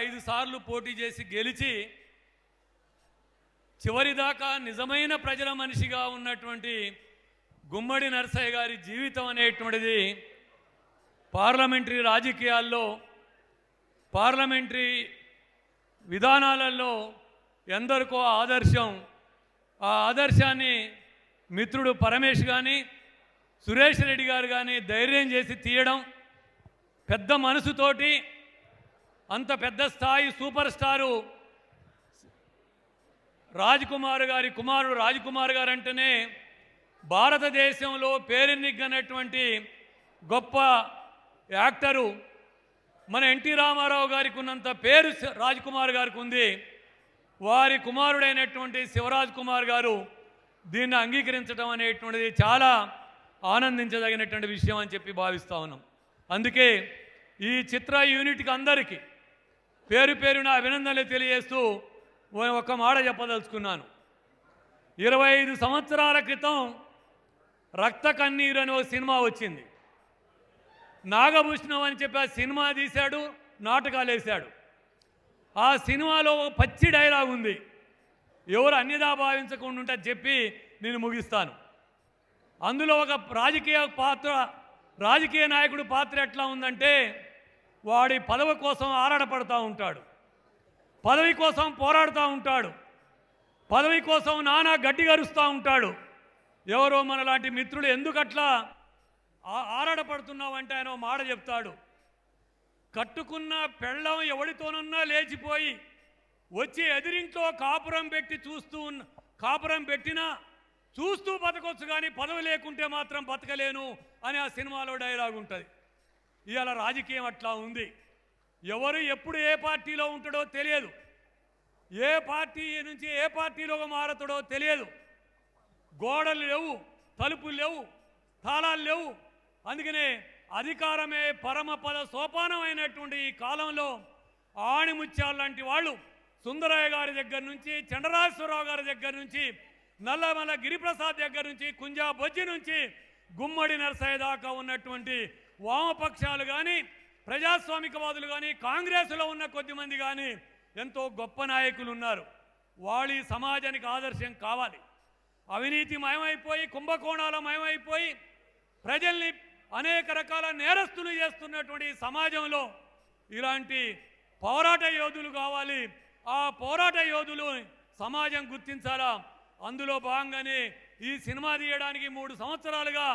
5 సార్లు పోటీ చేసి గెలిచి చివరిదాకా నిజమైన ప్రజల మనిషిగా ఉన్నటువంటి గుమ్మడి నరసయ్య గారి జీవితం అనేటువంటిది పార్లమెంటరీ రాజకీయాల్లో, పార్లమెంటరీ విధానాలలో ఎందరికో ఆదర్శం. ఆ ఆదర్శాన్ని మిత్రుడు పరమేష్ కానీ, సురేష్ రెడ్డి గారు కానీ ధైర్యం చేసి తీయడం, పెద్ద మనసుతోటి అంత పెద్ద స్థాయి సూపర్ స్టారు రాజ్కుమార్ గారి కుమారుడు రాజ్కుమార్ గారు అంటేనే భారతదేశంలో పేరెన్నికన్నటువంటి గొప్ప యాక్టరు. మన ఎన్టీ రామారావు గారికి ఉన్నంత పేరు రాజ్కుమార్ గారికి ఉంది. వారి కుమారుడైనటువంటి శివరాజ్ కుమార్ గారు దీన్ని అంగీకరించడం అనేటువంటిది చాలా ఆనందించదగినటువంటి విషయం అని చెప్పి భావిస్తూ ఉన్నాం. అందుకే ఈ చిత్ర యూనిట్కి అందరికీ పేరు పేరున అభినందనలు తెలియజేస్తూ ఒక మాట చెప్పదలుచుకున్నాను. 25 సంవత్సరాల క్రితం రక్త కన్నీరు అనే ఒక సినిమా వచ్చింది. నాగభూషణం అని చెప్పి ఆ సినిమా తీశాడు, నాటకాలు వేశాడు. ఆ సినిమాలో ఒక పచ్చి డైలాగ్ ఉంది, ఎవరు అన్యదా భావించకుండా ఉంటే చెప్పి నేను ముగిస్తాను. అందులో ఒక రాజకీయ నాయకుడు పాత్ర ఎట్లా ఉందంటే వాడి పదవి కోసం ఆరాటపడుతూ ఉంటాడు, పదవి కోసం పోరాడుతూ ఉంటాడు, పదవి కోసం నానా గడ్డి గరుస్తూ ఉంటాడు. ఎవరో మనలాంటి మిత్రులు ఎందుకట్లా ఆరాటపడుతున్నావంటే ఆయన మాట చెప్తాడు, కట్టుకున్న పెళ్ళం ఎవడితోనన్నా లేచిపోయి వచ్చి ఎదిరింట్లో కాపురం పెట్టినా చూస్తూ బతకొచ్చు కానీ పదవి లేకుంటే మాత్రం బతకలేను అని ఆ సినిమాలో డైలాగ్ ఉంటుంది. ఇవాళ రాజకీయం అట్లా ఉంది. ఎవరు ఎప్పుడు ఏ పార్టీలో ఉంటాడో తెలియదు, ఏ పార్టీ నుంచి ఏ పార్టీలోకి మారతాడో తెలియదు. గోడలు లేవు, తలుపులు లేవు, తాళాలు లేవు. అందుకనే అధికారమే పరమపద సోపానమైనటువంటి ఈ కాలంలో ఆణిముత్యాలు లాంటి వాళ్ళు సుందరయ్య గారి దగ్గర నుంచి, చంద్రరాజేశ్వరరావు గారి దగ్గర నుంచి, నల్లమల్ల గిరిప్రసాద్ దగ్గర నుంచి, కుంజా బొజ్జి నుంచి గుమ్మడి నరసయ్య దాకా ఉన్నటువంటి వామపక్షాలు కానీ, ప్రజాస్వామికవాదులు కానీ, కాంగ్రెస్లో ఉన్న కొద్దిమంది కానీ ఎంతో గొప్ప నాయకులు ఉన్నారు. వాళ్ళు ఈ సమాజానికి ఆదర్శం కావాలి. అవినీతి మయమైపోయి, కుంభకోణాల మయమైపోయి ప్రజల్ని అనేక రకాల నేరస్తులు చేస్తున్నటువంటి సమాజంలో ఇలాంటి పోరాట యోధులు కావాలి. ఆ పోరాట యోధులు సమాజం గుర్తించాలా. అందులో భాగంగానే ఈ సినిమా తీయడానికి 3 సంవత్సరాలుగా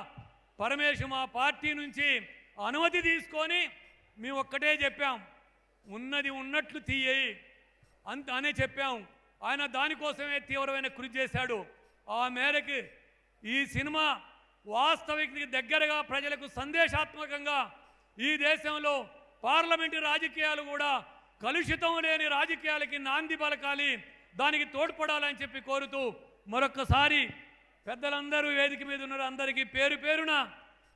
పరమేశ్ మా పార్టీ నుంచి అనుమతి తీసుకొని మేము ఒక్కటే చెప్పాం, ఉన్నది ఉన్నట్లు తీయేయి అనే చెప్పాం. ఆయన దానికోసమే తీవ్రమైన కృషి చేశాడు. ఆ మేరకు ఈ సినిమా వాస్తవికతకి దగ్గరగా ప్రజలకు సందేశాత్మకంగా ఈ దేశంలో పార్లమెంటు రాజకీయాలు కూడా కలుషితం లేని రాజకీయాలకి నాంది పలకాలి, దానికి తోడ్పడాలని చెప్పి కోరుతూ మరొక్కసారి పెద్దలందరూ వేదిక మీద ఉన్నారు, అందరికీ పేరు పేరున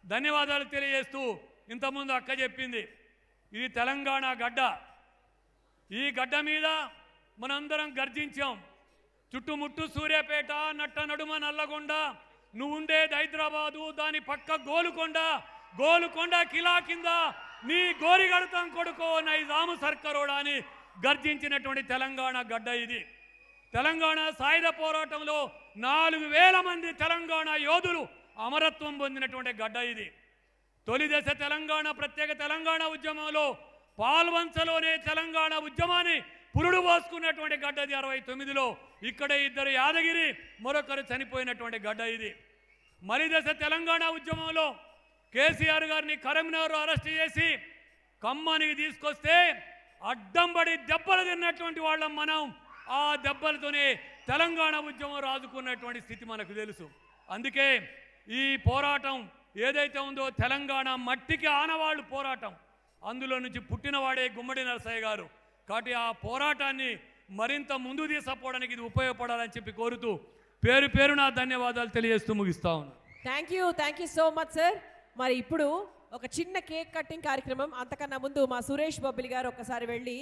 ధన్యవాదాలు తెలియజేస్తూ, ఇంతకుముందు అక్క చెప్పింది ఇది తెలంగాణ గడ్డ. ఈ గడ్డ మీద మనందరం గర్జించాం. చుట్టుముట్టు సూర్యాపేట, నట్ట నడుమ నల్లగొండ, నువ్వుండేది హైదరాబాదు, దాని పక్క గోలుకొండ కిలా కింద నీ గోరిగడతాం కొడుకో నైజాము సర్కరోడా అని గర్జించినటువంటి తెలంగాణ గడ్డ ఇది. తెలంగాణ సాయుధ పోరాటంలో 4000 మంది తెలంగాణ యోధులు అమరత్వం పొందినటువంటి గడ్డ ఇది. తొలి దశ తెలంగాణ ప్రత్యేక తెలంగాణ ఉద్యమంలో పాల్వంచలోనే తెలంగాణ ఉద్యమాన్ని పురుడు పోసుకున్నటువంటి గడ్డ ఇది. 69లో ఇక్కడ 2 యాదగిరి, మరొకరు చనిపోయినటువంటి గడ్డ ఇది. మరి దశ తెలంగాణ ఉద్యమంలో కేసీఆర్ గారిని కరీంనగర్ అరెస్ట్ చేసి ఖమ్మానికి తీసుకొస్తే అడ్డంబడి దెబ్బలు తిన్నటువంటి వాళ్ళం మనం. ఆ దెబ్బలతోనే తెలంగాణ ఉద్యమం రాజుకున్నటువంటి స్థితి మనకు తెలుసు. అందుకే ఈ పోరాటం ఏదైతే ఉందో తెలంగాణ మట్టికి ఆనవాళ్ళు పోరాటం, అందులో నుంచి పుట్టినవాడే గుమ్మడి నరసయ్య గారు. కాబట్టి ఆ పోరాటాన్ని మరింత ముందు తీసుకుపోవడానికి ఇది ఉపయోగపడాలని చెప్పి కోరుతూ పేరు పేరున ధన్యవాదాలు తెలియజేస్తూ ముగిస్తా ఉన్నాను. Thank you so much sir. మరి ఇప్పుడు ఒక చిన్న కేక్ కటింగ్ కార్యక్రమం. అంతకన్నా ముందు మా సురేష్ బొబ్బిలి గారు ఒకసారి వెళ్ళి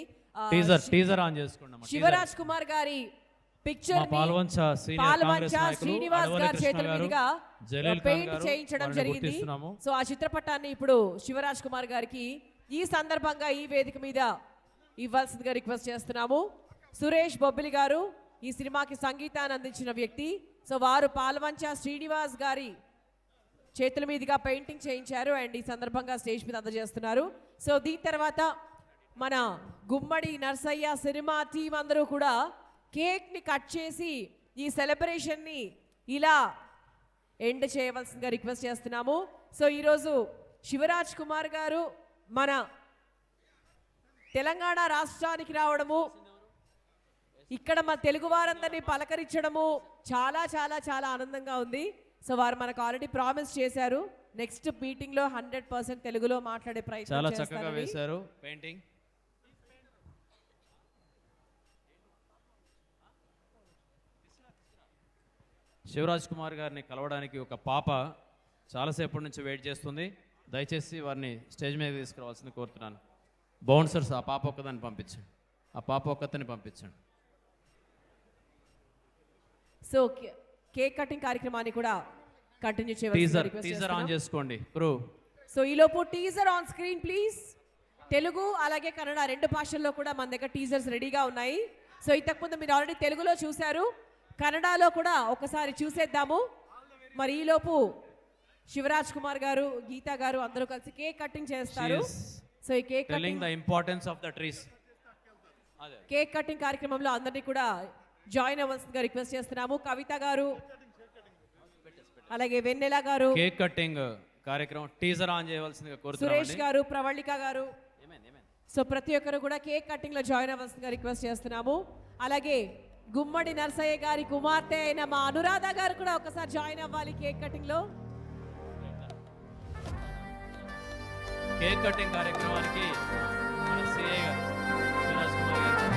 టీజర్ ఆన్ చేసుకున్నాం. శివరాజ్ కుమార్ గారి పిక్చర్ పాల్వంచ శ్రీనివాస్ గారి చేతుల మీదుగా పెయింట్ చేయించడం జరిగింది. సో ఆ చిత్రపటాన్ని ఇప్పుడు శివరాజ్ కుమార్ గారికి ఈ సందర్భంగా ఈ వేదిక మీద ఇవ్వాల్సిందిగా రిక్వెస్ట్ చేస్తున్నాము. సురేష్ బొబ్బిలి గారు ఈ సినిమాకి సంగీతాన్ని అందించిన వ్యక్తి. సో వారు పాల్వంచ శ్రీనివాస్ గారి చేతుల మీదుగా పెయింటింగ్ చేయించారు అండ్ ఈ సందర్భంగా స్టేజ్ మీద అందజేస్తున్నారు. సో దీని తర్వాత మన గుమ్మడి నరసయ్య సినిమా టీం అందరూ కూడా కేక్ని కట్ చేసి ఈ సెలబ్రేషన్ని ఇలా ఎండ్ చేయవలసిందిగా రిక్వెస్ట్ చేస్తున్నాము. సో ఈరోజు శివరాజ్ కుమార్ గారు మన తెలంగాణ రాష్ట్రానికి రావడము, ఇక్కడ మన తెలుగు వారందరినీ పలకరించడము చాలా చాలా చాలా ఆనందంగా ఉంది. సో వారు మనకు ఆల్రెడీ ప్రామిస్ చేశారు నెక్స్ట్ మీటింగ్ లో 100% తెలుగులో మాట్లాడే ప్రయత్నం చాలా చక్కగా వేశారు పెయింటింగ్. శివరాజ్ కుమార్ గారిని కలవడానికి ఒక పాప చాలాసేపటి నుంచి వెయిట్ చేస్తుంది. దయచేసి వారిని స్టేజ్ మీద తీసుకురావాల్సింది కోరుతున్నాను. బౌన్సర్స్ ఆ పాప ఒక్కదాన్ని పంపించండి, ఆ పాప ఒక్కతని పంపించండి. సో కేక్ కటింగ్ కార్యక్రమాన్ని కూడా కంటిన్యూ చేయాలి. టీజర్ ఆన్ చేసుకోండి బ్రో. సో ఈలోపు teaser on screen please. Telugu అలాగే కన్నడ 2 భాషల్లో కూడా మన దగ్గర టీజర్స్ రెడీగా ఉన్నాయి. సో ఇంతకుముందు మీరు ఆల్రెడీ తెలుగులో చూశారు, కన్నడలో కూడా ఒకసారి చూసేద్దాము. మరి ఈలోపు శివరాజ్ కుమార్ గారు, గీతా గారు అందరూ కలిసి కేక్ కటింగ్ చేస్తారు. సో ఈ cake telling the importance of the trees. Cake cutting కార్యక్రమంలో అందరినీ కూడా జాయిన్ అవ్వాల్సిందిగా రిక్వెస్ట్ చేస్తున్నాము. కవిత గారు, అలాగే వెన్నెల గారు, కేక్ కటింగ్ కార్యక్రమం టీజర్ ఆన్ చేయవలసిందిగా కోరుతున్నామండి. సురేష్ గారు, ప్రవళిక గారు. సో ప్రతి ఒక్కరు కూడా కేక్ కటింగ్ లో జాయిన్ అవ్వాల్సిందిగా రిక్వెస్ట్ చేస్తున్నాము. అలాగే గుమ్మడి నర్సయ్య గారి కుమార్తె అయిన మా అనురాధ గారు కూడా ఒకసారి జాయిన్ అవ్వాలి కేక్ కటింగ్ లో. కేక్ కటింగ్ కార్యక్రమానికి మన సిఐ గారు శివరాజ్ కుమార్ గారు,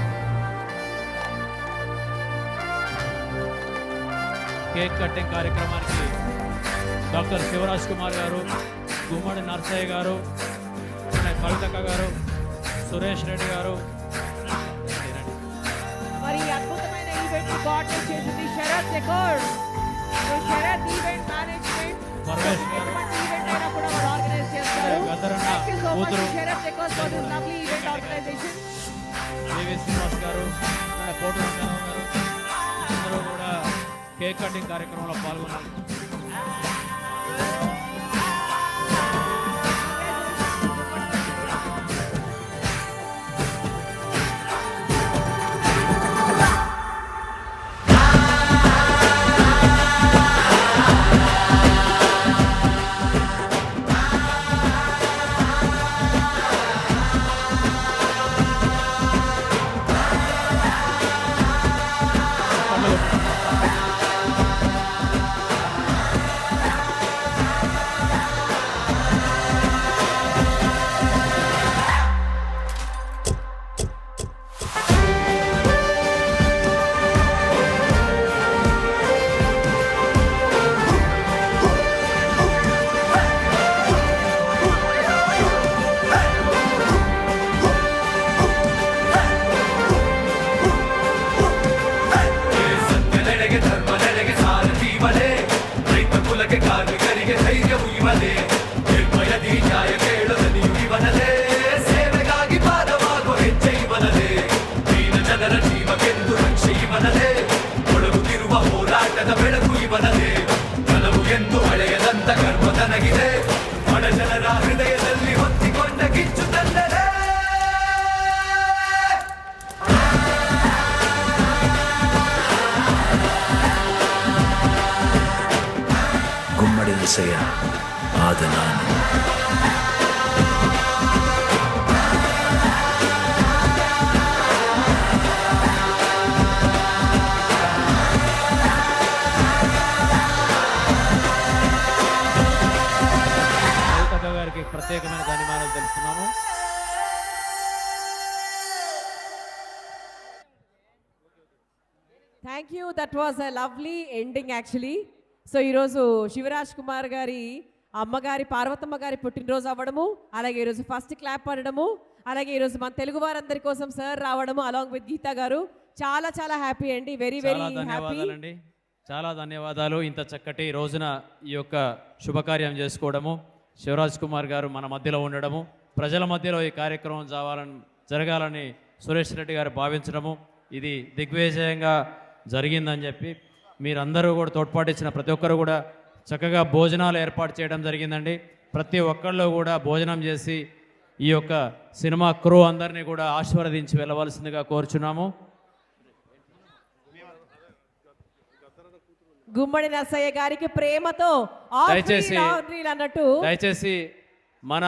కేక్ కటింగ్ కార్యక్రమానికి డాక్టర్ శివరాజ్ కుమార్ గారు, గుమ్మడి నర్సయ్య గారు, కవితక్క గారు, సురేష్ రెడ్డి గారు. మరి అద్భుతమైన ఈవెంట్ కోఆర్డినేట్ చేసింది Sharath Decor. So Sharath event management ఎటువంటి ఈవెంట్ అయినా కూడా వాళ్ళు ఆర్గనైజ్ చేస్తారు. Thank you so much Sharath Decor for this lovely event organisation. Devi Srinivas garu, పోటీ రంగారావు గారు అందరూ కూడా కేక్ కటింగ్ కార్యక్రమంలో పాల్గొన్నారు. గుమ్మడి నర్సయ్య ఆదనాన్ని గారికి ప్రత్యేకమైన ధన్యవాదాలు తెలుపుతున్నాము. Thank you. That was a lovely ending actually. So ఈరోజు శివరాజ్ కుమార్ గారి అమ్మగారి పార్వతమ్మ గారి పుట్టినరోజు అవ్వడము, అలాగే ఈరోజు ఫస్ట్ క్లాప్ పడడము, అలాగే ఈరోజు మన తెలుగు వారందరి కోసం సార్ రావడము అలాంగ్ విత్ గీతా గారు, చాలా చాలా హ్యాపీ అండి. Very very happy. చాలా ధన్యవాదాలు. ఇంత చక్కటి రోజున ఈ యొక్క శుభకార్యం చేసుకోవడము, శివరాజ్ కుమార్ గారు మన మధ్యలో ఉండడము, ప్రజల మధ్యలో ఈ కార్యక్రమం జరగాలని సురేష్ రెడ్డి గారు భావించడము, ఇది దిగ్విజయంగా జరిగిందని చెప్పి మీరందరూ కూడా తోడ్పాటించిన ప్రతి ఒక్కరు కూడా చక్కగా భోజనాలు ఏర్పాటు చేయడం జరిగిందండి. ప్రతి ఒక్కళ్ళు కూడా భోజనం చేసి ఈ యొక్క సినిమా క్రూ అందరినీ కూడా ఆశీర్వదించి వెళ్ళవలసిందిగా కోరుచున్నాము. గుమ్మడి నర్సయ్య గారికి ప్రేమతో దయచేసి మన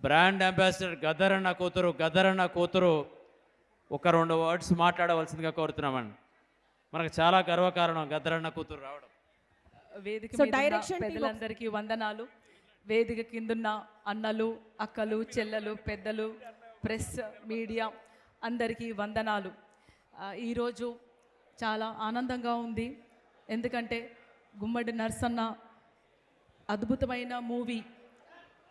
బ్రాండ్ అంబాసిడర్ గద్దరన్న కూతురు ఒక 2 వర్డ్స్ మాట్లాడవలసిందిగా కోరుతున్నామండి. మనకు చాలా గర్వకారణం గద్దరన్న కూతురు రావడం. వేదిక మీద ఉన్న పెద్దలందరికీ వందనాలు. వేదిక కిందున్న అన్నలు, అక్కలు, చెల్లెలు, పెద్దలు, ప్రెస్, మీడియా అందరికీ వందనాలు. ఈరోజు చాలా ఆనందంగా ఉంది. ఎందుకంటే గుమ్మడి నర్సన్న అద్భుతమైన మూవీ,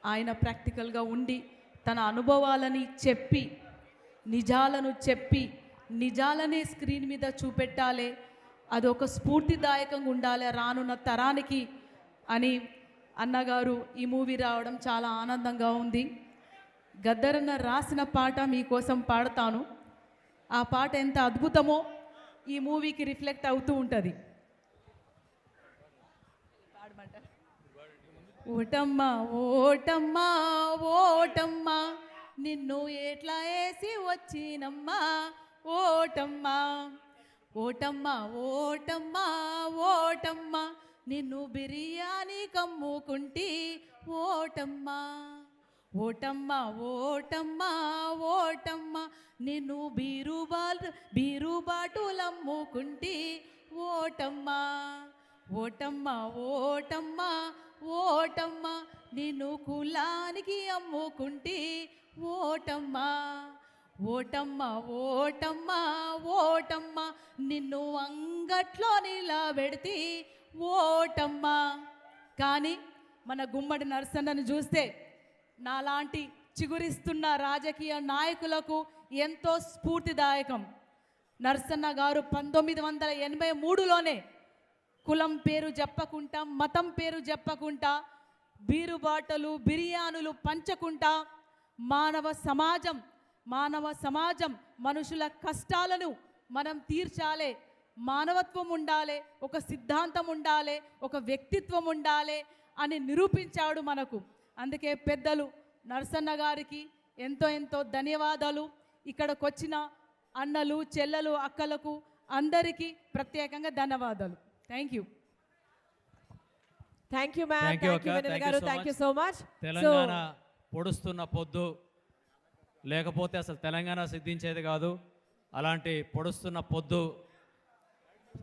ఆయన ప్రాక్టికల్గా ఉండి తన అనుభవాలని చెప్పి నిజాలను చెప్పి నిజాలనే స్క్రీన్ మీద చూపెట్టాలి, అదొక స్ఫూర్తిదాయకంగా ఉండాలి రానున్న తరానికి అని అన్నగారు ఈ మూవీ రావడం చాలా ఆనందంగా ఉంది. గద్దరన్న రాసిన పాట మీకోసం పాడతాను. ఆ పాట ఎంత అద్భుతమో ఈ మూవీకి రిఫ్లెక్ట్ అవుతూ ఉంటుంది. ఓటమ్మ ఓటమ్మ ఓటమ్మ నిన్ను ఎట్లా వేసి వచ్చినమ్మా ఓటమ్మ ఓటమ్మ ఓటమ్మ ఓటమ్మ నిన్ను బిర్యానీ కమ్ముకుంటి ఓటమ్మ ఓటమ్మ ఓటమ్మ ఓటమ్మ నిన్ను బీరుబాటులమ్ముకుంటి ఓటమ్మ ఓటమ్మ ఓటమ్మ ఓటమ్మ నిన్ను కులానికి అమ్ముకుంటి ఓటమ్మ ఓటమ్మ ఓటమ్మ ఓటమ్మ నిన్ను అంగట్లో నిలబెడితి ఓటమ్మ. కానీ మన గుమ్మడి నరసన్నను చూస్తే నాలాంటి చిగురిస్తున్న రాజకీయ నాయకులకు ఎంతో స్ఫూర్తిదాయకం. నరసన్న గారు 1983లోనే కులం పేరు చెప్పకుండా, మతం పేరు చెప్పకుండా, బీరుబాటలు బిర్యానులు పంచకుండా మానవ సమాజం మనుషుల కష్టాలను మనం తీర్చాలే, మానవత్వం ఉండాలి, ఒక సిద్ధాంతం ఉండాలి, ఒక వ్యక్తిత్వం ఉండాలి అని నిరూపించాడు మనకు. అందుకే పెద్దలు నరసన్న గారికి ఎంతో ధన్యవాదాలు. ఇక్కడికి వచ్చిన అన్నలు చెల్లెలు అక్కలకు అందరికీ ప్రత్యేకంగా ధన్యవాదాలు. Thank you. Thank you ma'am. Thank you thank you Vennela garu. Thank you so much. Telangana పొడుస్తున్న పొద్దు లేకపోతే అసలు తెలంగాణ సిద్ధించేది కాదు. అలాంటి పొడుస్తున్న పొద్దు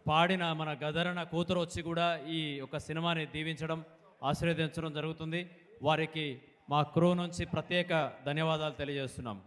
పాడిన మన గదరన్న కూతురు వచ్చి కూడా ఈ ఒక సినిమాని దీవించడం, ఆశీర్వదించడం జరుగుతుంది. వారికి మా క్రూ నుంచి ప్రత్యేక ధన్యవాదాలు తెలియజేస్తున్నాం.